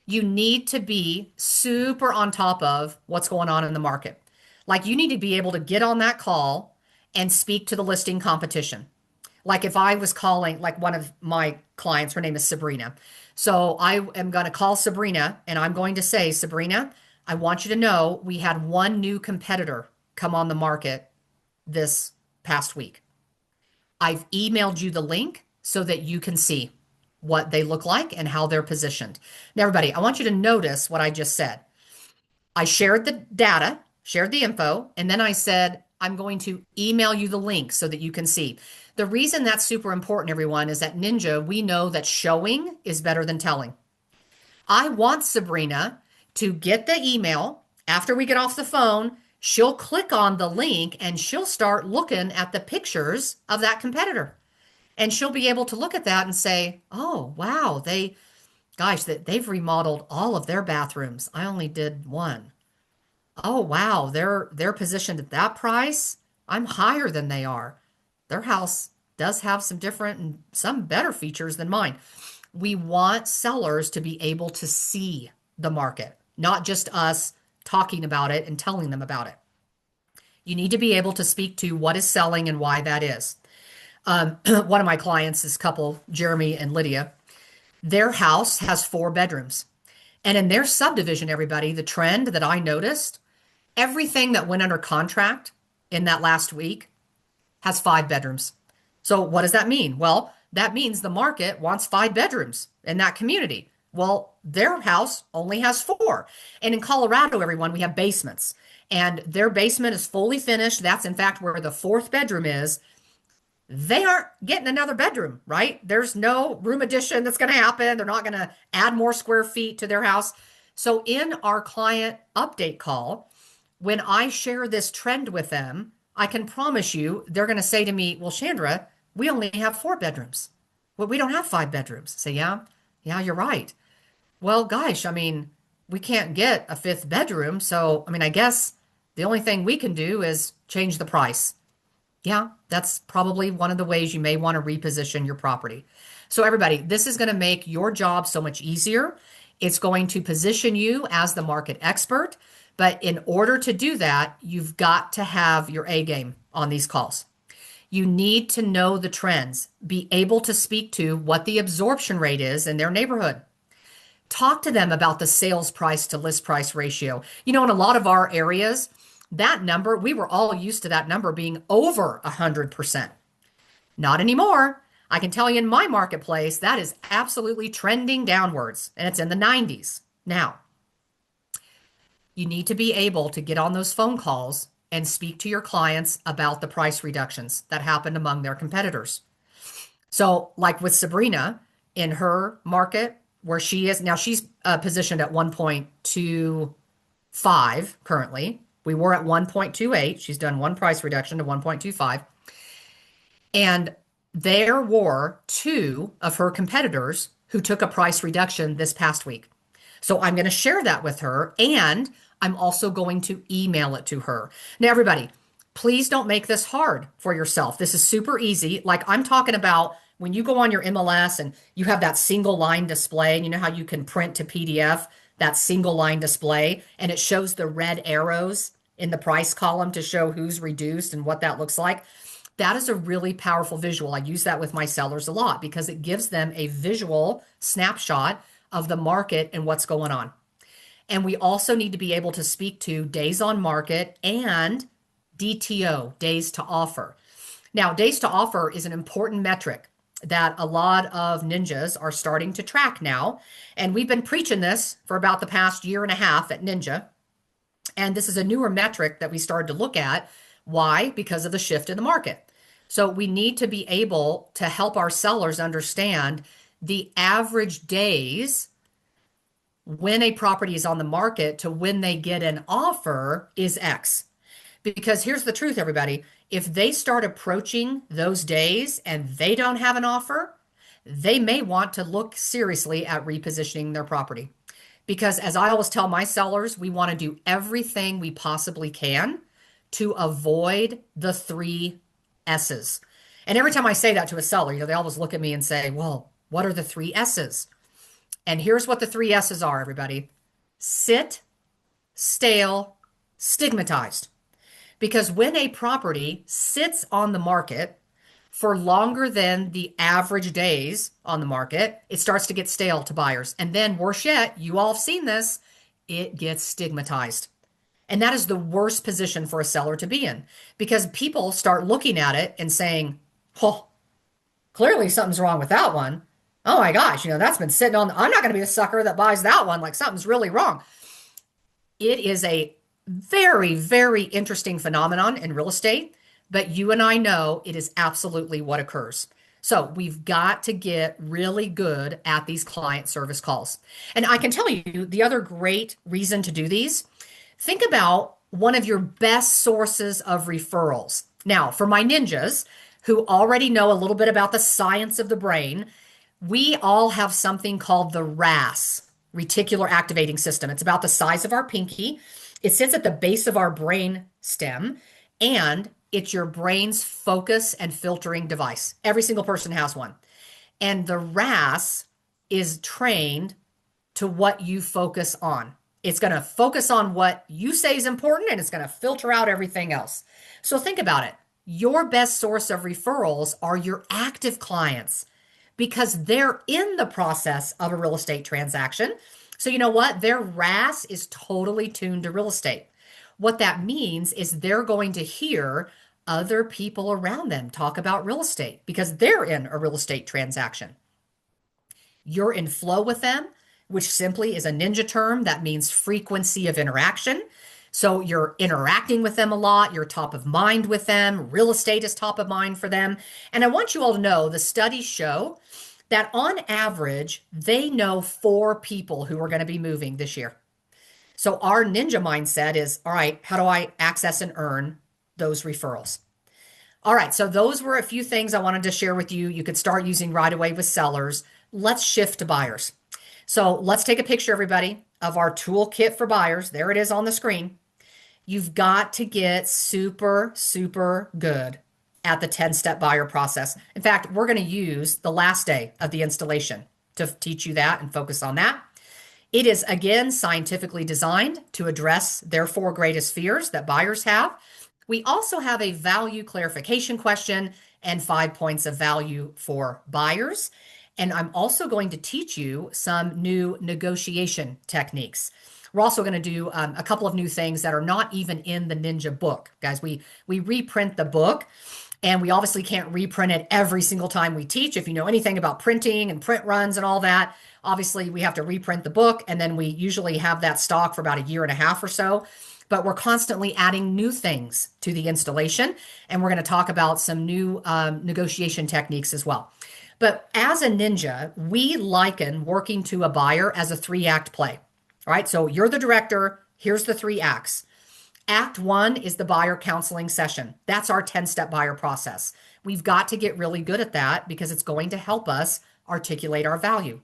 You need to be super on top of what's going on in the market. Like you need to be able to get on that call and speak to the listing competition. Like if I was calling, like one of my clients, her name is Sabrina. So I am going to call Sabrina and I'm going to say, Sabrina, I want you to know we had one new competitor come on the market this past week. I've emailed you the link so that you can see what they look like and how they're positioned. Now, everybody, I want you to notice what I just said. I shared the data, shared the info, and then I said, I'm going to email you the link so that you can see. The reason that's super important, everyone, is that Ninja, we know that showing is better than telling. I want Sabrina to get the email after we get off the phone. She'll click on the link and she'll start looking at the pictures of that competitor. And she'll be able to look at that and say, oh, wow, they've remodeled all of their bathrooms. I only did one. Oh, wow, they're positioned at that price. I'm higher than they are. Their house does have some different and some better features than mine. We want sellers to be able to see the market, not just us talking about it and telling them about it. You need to be able to speak to what is selling and why that is. One of my clients, this couple, Jeremy and Lydia, their house has 4 bedrooms. And in their subdivision, everybody, the trend that I noticed, everything that went under contract in that last week has 5 bedrooms. So what does that mean? Well, that means the market wants 5 bedrooms in that community. Well, their house only has 4. And in Colorado, everyone, we have basements. And their basement is fully finished. That's, in fact, where the 4th bedroom is. They aren't getting another bedroom, right? There's no room addition that's going to happen. They're not going to add more square feet to their house. So in our client update call, when I share this trend with them, I can promise you they're going to say to me, well, Chandra, we only have 4 bedrooms. Well, we don't have 5 bedrooms. I say, yeah, you're right. Well, gosh, I mean, we can't get a fifth bedroom. So, I mean, I guess the only thing we can do is change the price. Yeah, that's probably one of the ways you may want to reposition your property. So, everybody, this is going to make your job so much easier. It's going to position you as the market expert. But in order to do that, you've got to have your A game on these calls. You need to know the trends, be able to speak to what the absorption rate is in their neighborhood. Talk to them about the sales price to list price ratio. You know, in a lot of our areas, that number, we were all used to that number being over 100%. Not anymore. I can tell you in my marketplace, that is absolutely trending downwards, and it's in the 90s. Now, you need to be able to get on those phone calls and speak to your clients about the price reductions that happened among their competitors. So, like with Sabrina in her market, where she is now, she's positioned at 1.25 currently. We were at 1.28. She's done one price reduction to 1.25. And there were 2 of her competitors who took a price reduction this past week. So I'm going to share that with her, and I'm also going to email it to her. Now, everybody, please don't make this hard for yourself. This is super easy. Like I'm talking about when you go on your MLS and you have that single line display, and you know how you can print to PDF that single line display, and it shows the red arrows in the price column to show who's reduced and what that looks like. That is a really powerful visual. I use that with my sellers a lot because it gives them a visual snapshot of the market and what's going on. And we also need to be able to speak to days on market and DTO, days to offer. Now, days to offer is an important metric that a lot of ninjas are starting to track now. And we've been preaching this for about the past year and a half at Ninja. And this is a newer metric that we started to look at. Why? Because of the shift in the market. So we need to be able to help our sellers understand the average days when a property is on the market to when they get an offer is X. Because here's the truth, everybody. If they start approaching those days and they don't have an offer, they may want to look seriously at repositioning their property. Because as I always tell my sellers, we want to do everything we possibly can to avoid the 3 S's. And every time I say that to a seller, they always look at me and say, well, what are the 3 S's? And here's what the 3 S's are, everybody. Sit, stale, stigmatized. Because when a property sits on the market for longer than the average days on the market, it starts to get stale to buyers. And then worse yet, you all have seen this, it gets stigmatized. And that is the worst position for a seller to be in because people start looking at it and saying, oh, clearly something's wrong with that one. Oh my gosh, that's been sitting on, I'm not going to be the sucker that buys that one. Like something's really wrong. It is a very, very interesting phenomenon in real estate, but you and I know it is absolutely what occurs. So we've got to get really good at these client service calls. And I can tell you the other great reason to do these, think about one of your best sources of referrals. Now, for my ninjas who already know a little bit about the science of the brain, we all have something called the RAS, reticular activating system. It's about the size of our pinky. It sits at the base of our brain stem, and it's your brain's focus and filtering device. Every single person has one. And the RAS is trained to what you focus on. It's going to focus on what you say is important, and it's going to filter out everything else. So think about it. Your best source of referrals are your active clients because they're in the process of a real estate transaction. So you know what? Their RAS is totally tuned to real estate. What that means is they're going to hear other people around them talk about real estate because they're in a real estate transaction. You're in flow with them, which simply is a ninja term that means frequency of interaction. So you're interacting with them a lot. You're top of mind with them. Real estate is top of mind for them. And I want you all to know the studies show that on average, they know 4 people who are going to be moving this year. So our ninja mindset is, all right, how do I access and earn those referrals? All right, so those were a few things I wanted to share with you. You could start using right away with sellers. Let's shift to buyers. So let's take a picture, everybody, of our toolkit for buyers. There it is on the screen. You've got to get super, super good at the 10-step buyer process. In fact, we're going to use the last day of the installation to teach you that and focus on that. It is, again, scientifically designed to address their four greatest fears that buyers have. We also have a value clarification question and 5 points of value for buyers. And I'm also going to teach you some new negotiation techniques. We're also going to do a couple of new things that are not even in the Ninja book. Guys, we reprint the book, and we obviously can't reprint it every single time we teach. If you know anything about printing and print runs and all that, obviously we have to reprint the book, and then we usually have that stock for about a year and a half or so. But we're constantly adding new things to the installation, and we're going to talk about some new negotiation techniques as well. But as a ninja, we liken working to a buyer as a 3-act play. All right, so you're the director. Here's the 3 acts. Act 1 is the buyer counseling session. That's our 10-step buyer process. We've got to get really good at that because it's going to help us articulate our value.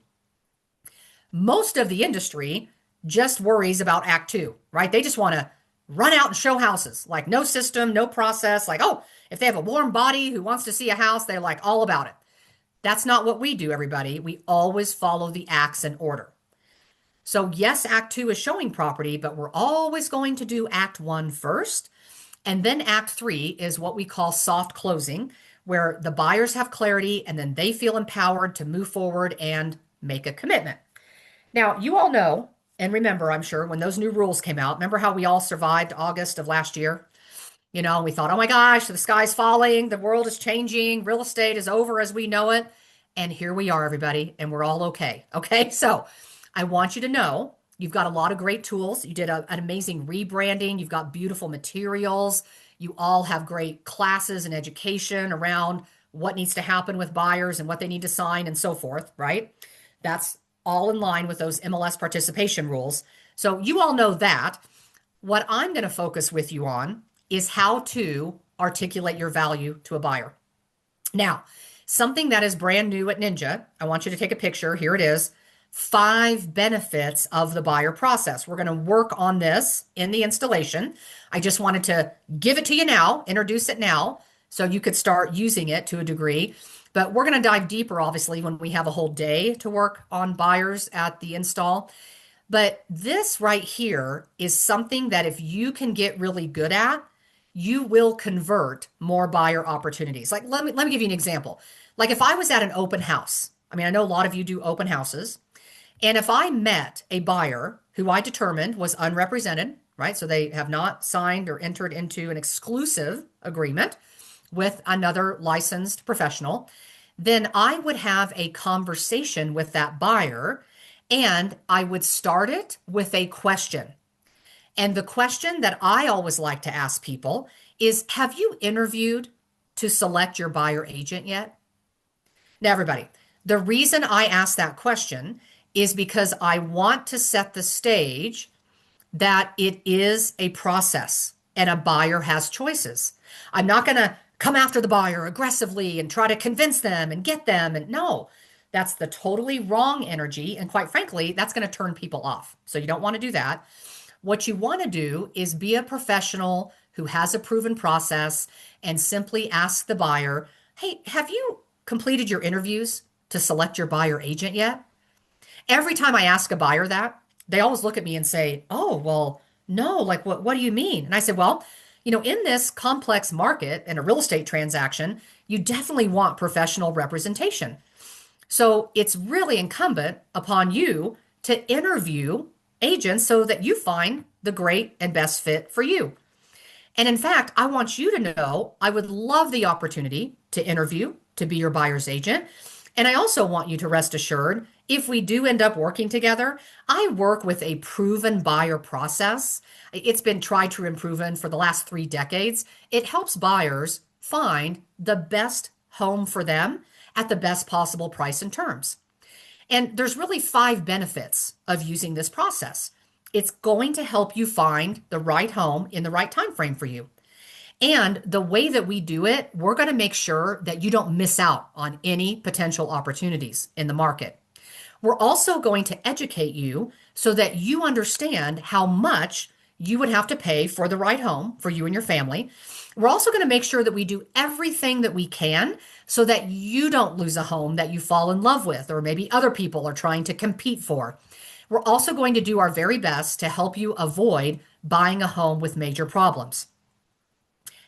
Most of the industry just worries about Act 2, right? They just want to run out and show houses, like no system, no process, like, oh, if they have a warm body who wants to see a house, they're like all about it. That's not what we do, everybody. We always follow the acts in order. So yes, Act 2 is showing property, but we're always going to do Act 1 first. And then Act 3 is what we call soft closing, where the buyers have clarity and then they feel empowered to move forward and make a commitment. Now, you all know, and remember, I'm sure, when those new rules came out, remember how we all survived August of last year? You know, we thought, oh my gosh, the sky's falling, the world is changing, real estate is over as we know it. And here we are, everybody, and we're all okay. Okay, so I want you to know you've got a lot of great tools. You did an amazing rebranding. You've got beautiful materials. You all have great classes and education around what needs to happen with buyers and what they need to sign and so forth, right? That's all in line with those MLS participation rules. So you all know that. What I'm going to focus with you on is how to articulate your value to a buyer. Now, something that is brand new at Ninja, I want you to take a picture. Here it is. 5 benefits of the buyer process. We're going to work on this in the installation. I just wanted to give it to you now, introduce it now, so you could start using it to a degree. But we're going to dive deeper, obviously, when we have a whole day to work on buyers at the install. But this right here is something that if you can get really good at, you will convert more buyer opportunities. Like, let me give you an example. Like if I was at an open house, I mean, I know a lot of you do open houses. And if I met a buyer who I determined was unrepresented, right? So they have not signed or entered into an exclusive agreement with another licensed professional, then I would have a conversation with that buyer and I would start it with a question. And the question that I always like to ask people is, have you interviewed to select your buyer agent yet? Now, everybody, the reason I ask that question is because I want to set the stage that it is a process and a buyer has choices. I'm not going to come after the buyer aggressively and try to convince them and get them. And no, that's the totally wrong energy. And quite frankly, that's going to turn people off. So you don't want to do that. What you want to do is be a professional who has a proven process and simply ask the buyer, hey, have you completed your interviews to select your buyer agent yet? Every time I ask a buyer that, they always look at me and say, oh, well, no, like what do you mean? And I said, well, you know, in this complex market and a real estate transaction, you definitely want professional representation. So it's really incumbent upon you to interview agents so that you find the great and best fit for you. And in fact, I want you to know I would love the opportunity to interview to be your buyer's agent. And I also want you to rest assured, if we do end up working together, I work with a proven buyer process. It's been tried, true, and proven for the last 3 decades. It helps buyers find the best home for them at the best possible price and terms. And there's really 5 benefits of using this process. It's going to help you find the right home in the right time frame for you. And the way that we do it, we're going to make sure that you don't miss out on any potential opportunities in the market. We're also going to educate you so that you understand how much you would have to pay for the right home for you and your family. We're also going to make sure that we do everything that we can so that you don't lose a home that you fall in love with, or maybe other people are trying to compete for. We're also going to do our very best to help you avoid buying a home with major problems.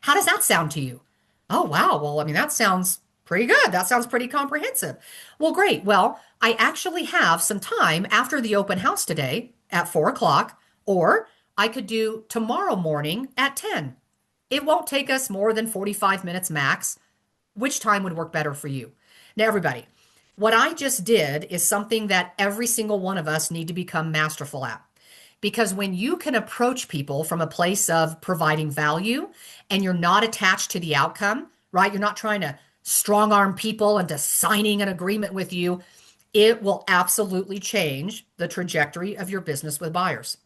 How does that sound to you? Oh, wow. Well, I mean, that sounds pretty good. That sounds pretty comprehensive. Well, great. Well, I actually have some time after the open house today at 4 o'clock, or I could do tomorrow morning at 10. It won't take us more than 45 minutes max. Which time would work better for you? Now, everybody, what I just did is something that every single one of us need to become masterful at. Because when you can approach people from a place of providing value and you're not attached to the outcome, right? You're not trying to strong arm people into signing an agreement with you. It will absolutely change the trajectory of your business with buyers.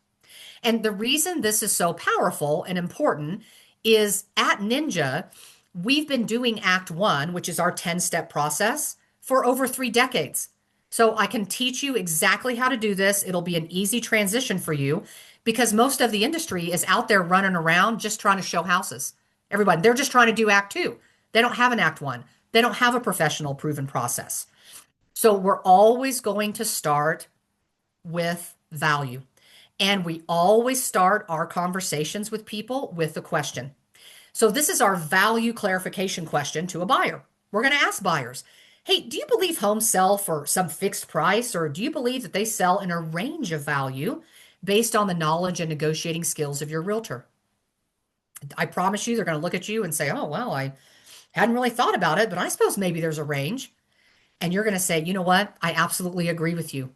And the reason this is so powerful and important is at Ninja, we've been doing Act One, which is our 10-step process, for over 3 decades. So I can teach you exactly how to do this. It'll be an easy transition for you because most of the industry is out there running around just trying to show houses. Everybody, they're just trying to do Act Two. They don't have an Act One. They don't have a professional proven process. So we're always going to start with value. And we always start our conversations with people with the question. So this is our value clarification question to a buyer. We're going to ask buyers, hey, do you believe homes sell for some fixed price, or do you believe that they sell in a range of value based on the knowledge and negotiating skills of your realtor? I promise you, they're going to look at you and say, oh, well, I hadn't really thought about it, but I suppose maybe there's a range. And you're going to say, you know what? I absolutely agree with you.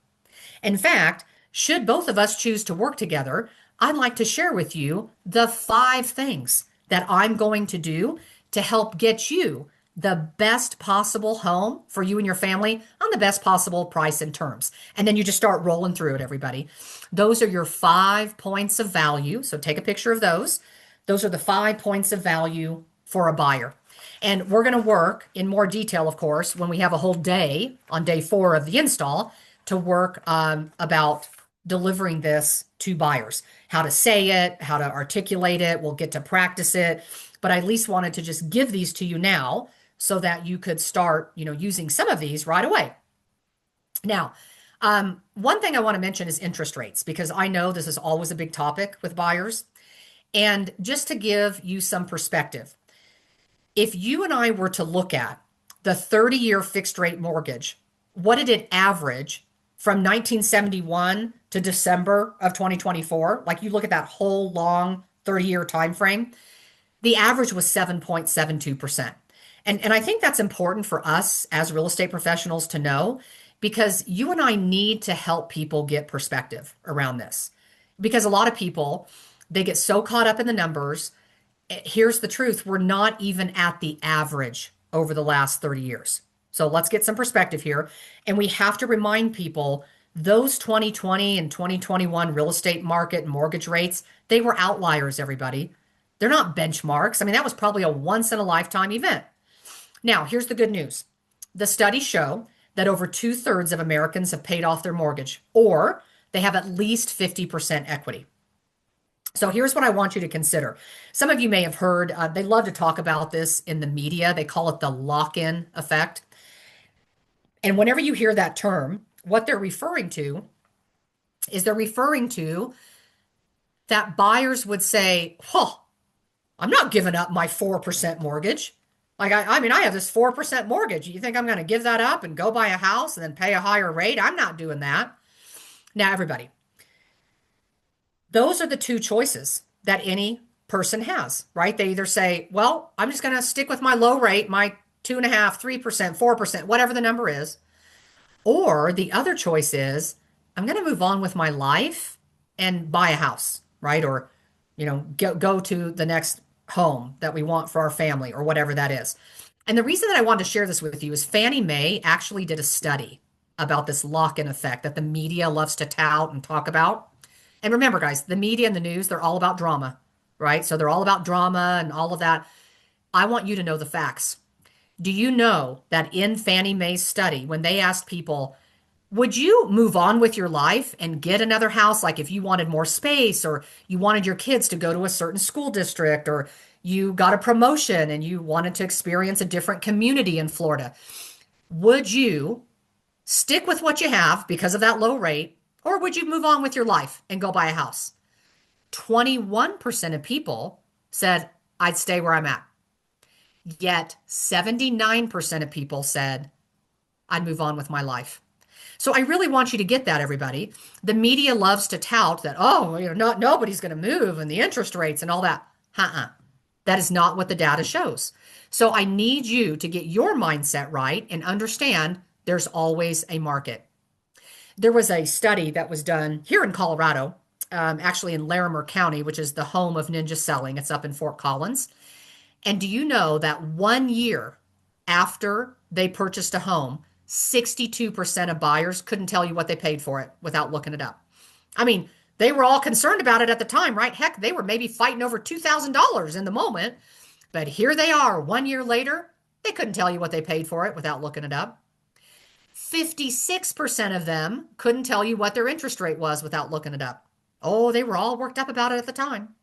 In fact, should both of us choose to work together, I'd like to share with you the 5 things that I'm going to do to help get you the best possible home for you and your family on the best possible price and terms. And then you just start rolling through it, everybody. Those are your 5 points of value. So take a picture of those. Those are the 5 points of value for a buyer. And we're going to work in more detail, of course, when we have a whole day on day 4 of the install to work about delivering this to buyers, how to say it, how to articulate it. We'll get to practice it, but I at least wanted to just give these to you now so that you could start, using some of these right away. Now, one thing I want to mention is interest rates, because I know this is always a big topic with buyers. And just to give you some perspective, if you and I were to look at the 30-year fixed rate mortgage, what did it average from 1971 to December of 2024? Like you look at that whole long 30-year time frame, the average was 7.72%. And I think that's important for us as real estate professionals to know, because you and I need to help people get perspective around this. Because a lot of people, they get so caught up in the numbers. Here's the truth. We're not even at the average over the last 30 years. So let's get some perspective here. And we have to remind people those 2020 and 2021 real estate market mortgage rates, they were outliers, everybody. They're not benchmarks. I mean, that was probably a once in a lifetime event. Now, here's the good news. The studies show that over 2/3 of Americans have paid off their mortgage, or they have at least 50% equity. So here's what I want you to consider. Some of you may have heard, they love to talk about this in the media. They call it the lock-in effect. And whenever you hear that term, what they're referring to is they're referring to that buyers would say, oh, I'm not giving up my 4% mortgage. Like, I mean, I have this 4% mortgage. You think I'm going to give that up and go buy a house and then pay a higher rate? I'm not doing that. Now, everybody, those are the 2 choices that any person has, right? They either say, well, I'm just going to stick with my low rate, my 2.5%, 3%, 4%, whatever the number is. Or the other choice is, I'm going to move on with my life and buy a house, right? Or, go to the next home that we want for our family, or whatever that is. And the reason that I wanted to share this with you is Fannie Mae actually did a study about this lock-in effect that the media loves to tout and talk about. And remember, guys, the media and the news, they're all about drama, right? So they're all about drama and all of that. I want you to know the facts. Do you know that in Fannie Mae's study, when they asked people, would you move on with your life and get another house? Like if you wanted more space or you wanted your kids to go to a certain school district or you got a promotion and you wanted to experience a different community in Florida, would you stick with what you have because of that low rate or would you move on with your life and go buy a house? 21% of people said, I'd stay where I'm at. Yet 79% of people said, I'd move on with my life. So I really want you to get that, everybody. The media loves to tout that, oh, nobody's going to move and the interest rates and all that. That is not what the data shows. So I need you to get your mindset right and understand there's always a market. There was a study that was done here in Colorado, actually in Larimer County, which is the home of ninja selling. It's up in Fort Collins. And do you know that 1 year after they purchased a home, 62% of buyers couldn't tell you what they paid for it without looking it up? I mean, they were all concerned about it at the time, right? Heck, they were maybe fighting over $2,000 in the moment. But here they are 1 year later, they couldn't tell you what they paid for it without looking it up. 56% of them couldn't tell you what their interest rate was without looking it up. Oh, they were all worked up about it at the time.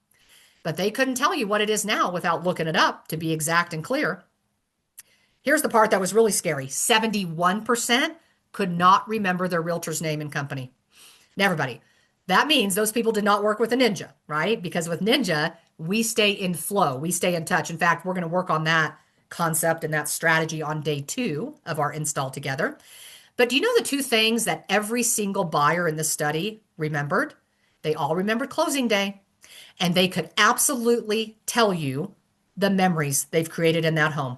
But they couldn't tell you what it is now without looking it up, to be exact and clear. Here's the part that was really scary. 71% could not remember their realtor's name and company. Now, everybody, that means those people did not work with a ninja, right? Because with ninja, we stay in flow. We stay in touch. In fact, we're going to work on that concept and that strategy on day 2 of our install together. But do you know the 2 things that every single buyer in this study remembered? They all remembered closing day. And they could absolutely tell you the memories they've created in that home.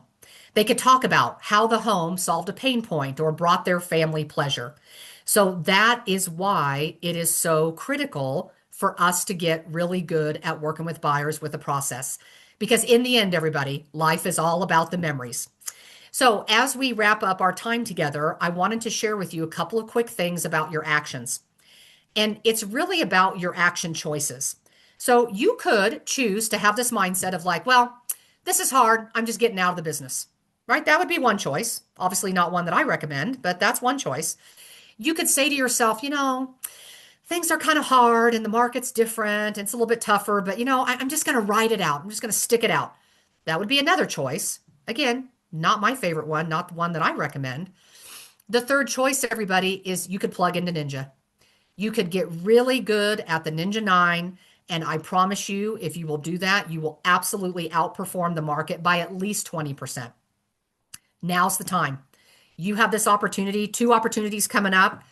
They could talk about how the home solved a pain point or brought their family pleasure. So that is why it is so critical for us to get really good at working with buyers with the process. Because in the end, everybody, life is all about the memories. So as we wrap up our time together, I wanted to share with you a couple of quick things about your actions. And it's really about your action choices. So you could choose to have this mindset of like, well, this is hard. I'm just getting out of the business, right? That would be one choice. Obviously not one that I recommend, but that's one choice. You could say to yourself, things are kind of hard and the market's different. And it's a little bit tougher, but I'm just going to ride it out. I'm just going to stick it out. That would be another choice. Again, not my favorite one, not the one that I recommend. The third choice, everybody, is you could plug into Ninja. You could get really good at the Ninja 9. And I promise you, if you will do that, you will absolutely outperform the market by at least 20%. Now's the time. You have this opportunity, 2 opportunities coming up.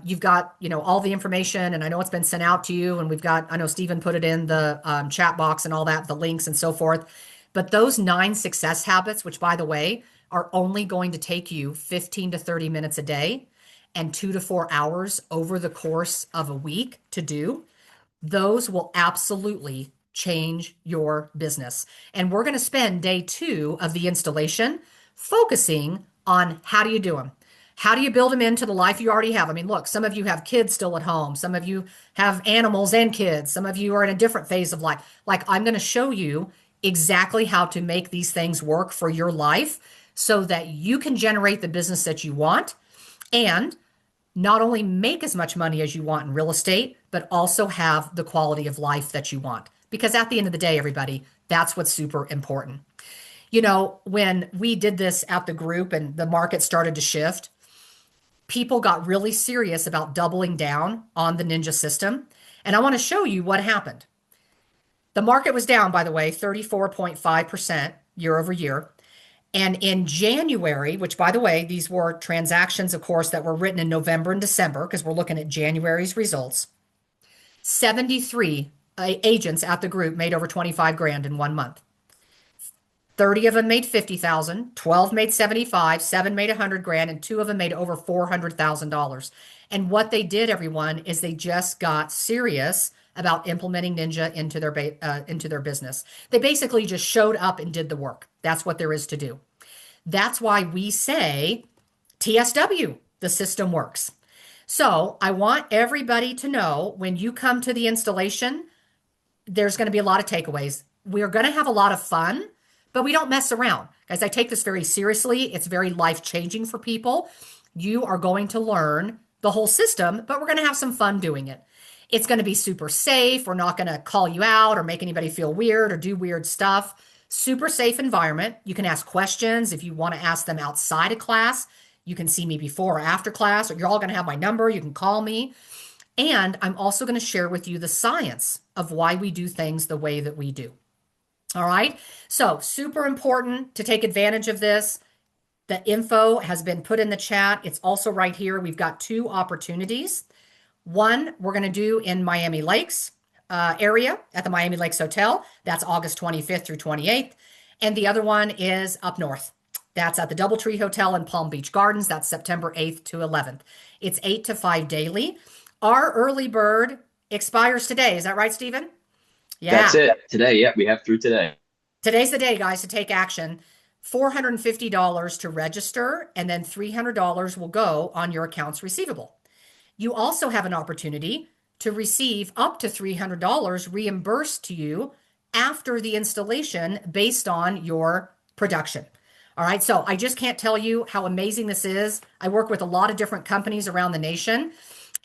You've got, all the information, and I know it's been sent out to you, and I know Stephen put it in the chat box and all that, the links and so forth. But those 9 success habits, which by the way, are only going to take you 15 to 30 minutes a day and 2 to 4 hours over the course of a week to do, those will absolutely change your business. And we're going to spend day 2 of the installation focusing on how do you do them? How do you build them into the life you already have? I mean, look, some of you have kids still at home. Some of you have animals and kids. Some of you are in a different phase of life. Like, I'm going to show you exactly how to make these things work for your life so that you can generate the business that you want and not only make as much money as you want in real estate, but also have the quality of life that you want. Because at the end of the day, everybody, that's what's super important. When we did this at the group and the market started to shift, people got really serious about doubling down on the Ninja system. And I want to show you what happened. The market was down, by the way, 34.5% year over year. And in January, which by the way, these were transactions, of course, that were written in November and December, because we're looking at January's results, 73 agents at the group made over 25 grand in 1 month. 30 of them made 50,000, 12 made 75, 7 made 100 grand, and 2 of them made over $400,000. And what they did, everyone, is they just got serious about implementing Ninja into their business. They basically just showed up and did the work. That's what there is to do. That's why we say TSW, the system works. So I want everybody to know when you come to the installation, there's going to be a lot of takeaways. We're going to have a lot of fun, but we don't mess around. Guys, I take this very seriously. It's very life changing for people. You are going to learn the whole system, but we're going to have some fun doing it. It's going to be super safe. We're not going to call you out or make anybody feel weird or do weird stuff. Super safe environment. You can ask questions if you want to ask them outside of class. You can see me before or after class, or you're all going to have my number. You can call me. And I'm also going to share with you the science of why we do things the way that we do. All right. So, super important to take advantage of this. The info has been put in the chat. It's also right here. We've got two opportunities. One, we're going to do in Miami Lakes area at the Miami Lakes Hotel. That's August 25th through 28th. And the other one is up north. That's at the Doubletree Hotel in Palm Beach Gardens. That's September 8th to 11th. It's 8 to 5 daily. Our early bird expires today. Is that right, Stephen? Yeah.
That's it. Today, yeah, we have through today.
Today's the day, guys, to take action. $450 to register, and then $300 will go on your accounts receivable. You also have an opportunity to receive up to $300 reimbursed to you after the installation based on your production. All right, so I just can't tell you how amazing this is. I work with a lot of different companies around the nation,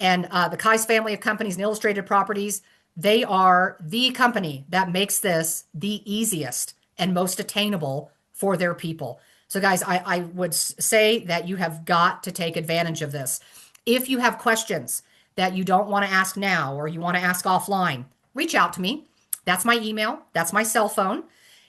and the Kai's family of companies and Illustrated Properties, they are the company that makes this the easiest and most attainable for their people. So guys, I would say that you have got to take advantage of this. If you have questions that you don't want to ask now or you want to ask offline, reach out to me. That's my email. That's my cell phone.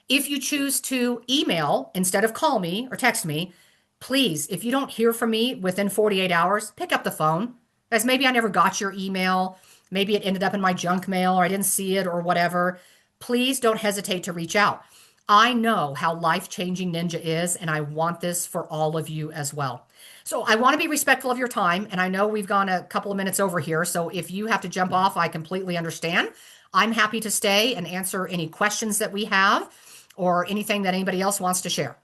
If you choose to email instead of call me or text me, please, if you don't hear from me within 48 hours, pick up the phone. Guys, maybe I never got your email. Maybe it ended up in my junk mail or I didn't see it or whatever. Please don't hesitate to reach out. I know how life-changing Ninja is, and I want this for all of you as well. So I want to be respectful of your time, and I know we've gone a couple of minutes over here, so if you have to jump off, I completely understand. I'm happy to stay and answer any questions that we have or anything that anybody else wants to share.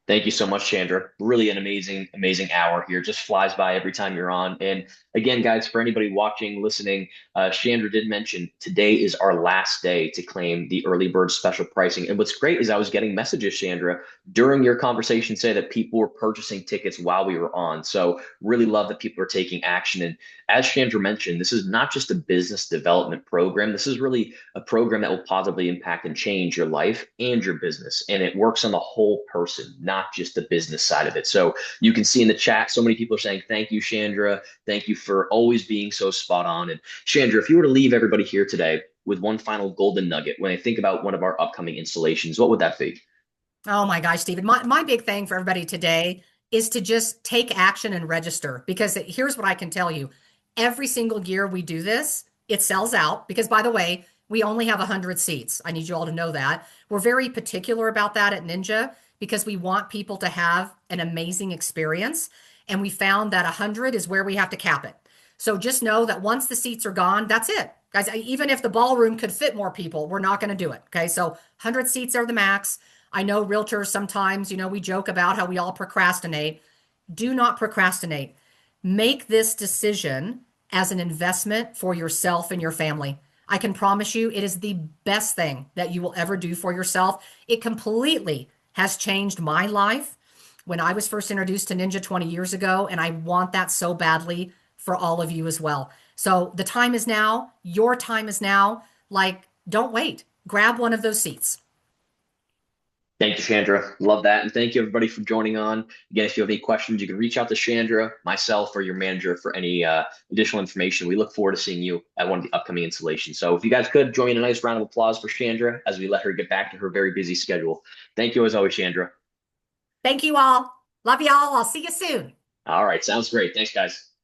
Thank you so much, Chandra. Really an amazing, amazing hour here. Just flies by every time you're on. And again, guys, for anybody watching, listening, Chandra did mention today is our last day to claim the early bird special pricing. And what's great is I was getting messages, Chandra, during your conversation say that people were purchasing tickets while we were on. So really love that people are taking action. And as Chandra mentioned, this is not just a business development program. This is really a program that will positively impact and change your life and your business. And it works on the whole person, not just the business side of it. So you can see in the chat, so many people are saying, thank you, Chandra. Thank you for always being so spot on. And Chandra, if you were to leave everybody here today with one final golden nugget, when I think about one of our upcoming installations, what would that be?
Oh my gosh, Stephen, my big thing for everybody today is to just take action and register, because here's what I can tell you. Every single year we do this, it sells out because, by the way, we only have 100 seats. I need you all to know that. We're very particular about that at Ninja because we want people to have an amazing experience. And we found that 100 is where we have to cap it. So just know that once the seats are gone, that's it. Guys, even if the ballroom could fit more people, we're not going to do it. Okay, so 100 seats are the max. I know realtors sometimes, we joke about how we all procrastinate. Do not procrastinate. Make this decision as an investment for yourself and your family. I can promise you it is the best thing that you will ever do for yourself. It completely has changed my life when I was first introduced to Ninja 20 years ago, and I want that so badly for all of you as well. So the time is now. Your time is now. Don't wait. Grab one of those seats.
Thank you, Chandra. Love that. And thank you, everybody, for joining on. Again, if you have any questions, you can reach out to Chandra, myself, or your manager for any additional information. We look forward to seeing you at one of the upcoming installations. So if you guys could, join me in a nice round of applause for Chandra as we let her get back to her very busy schedule. Thank you, as always, Chandra.
Thank you all. Love you all. I'll see you soon.
All right. Sounds great. Thanks, guys.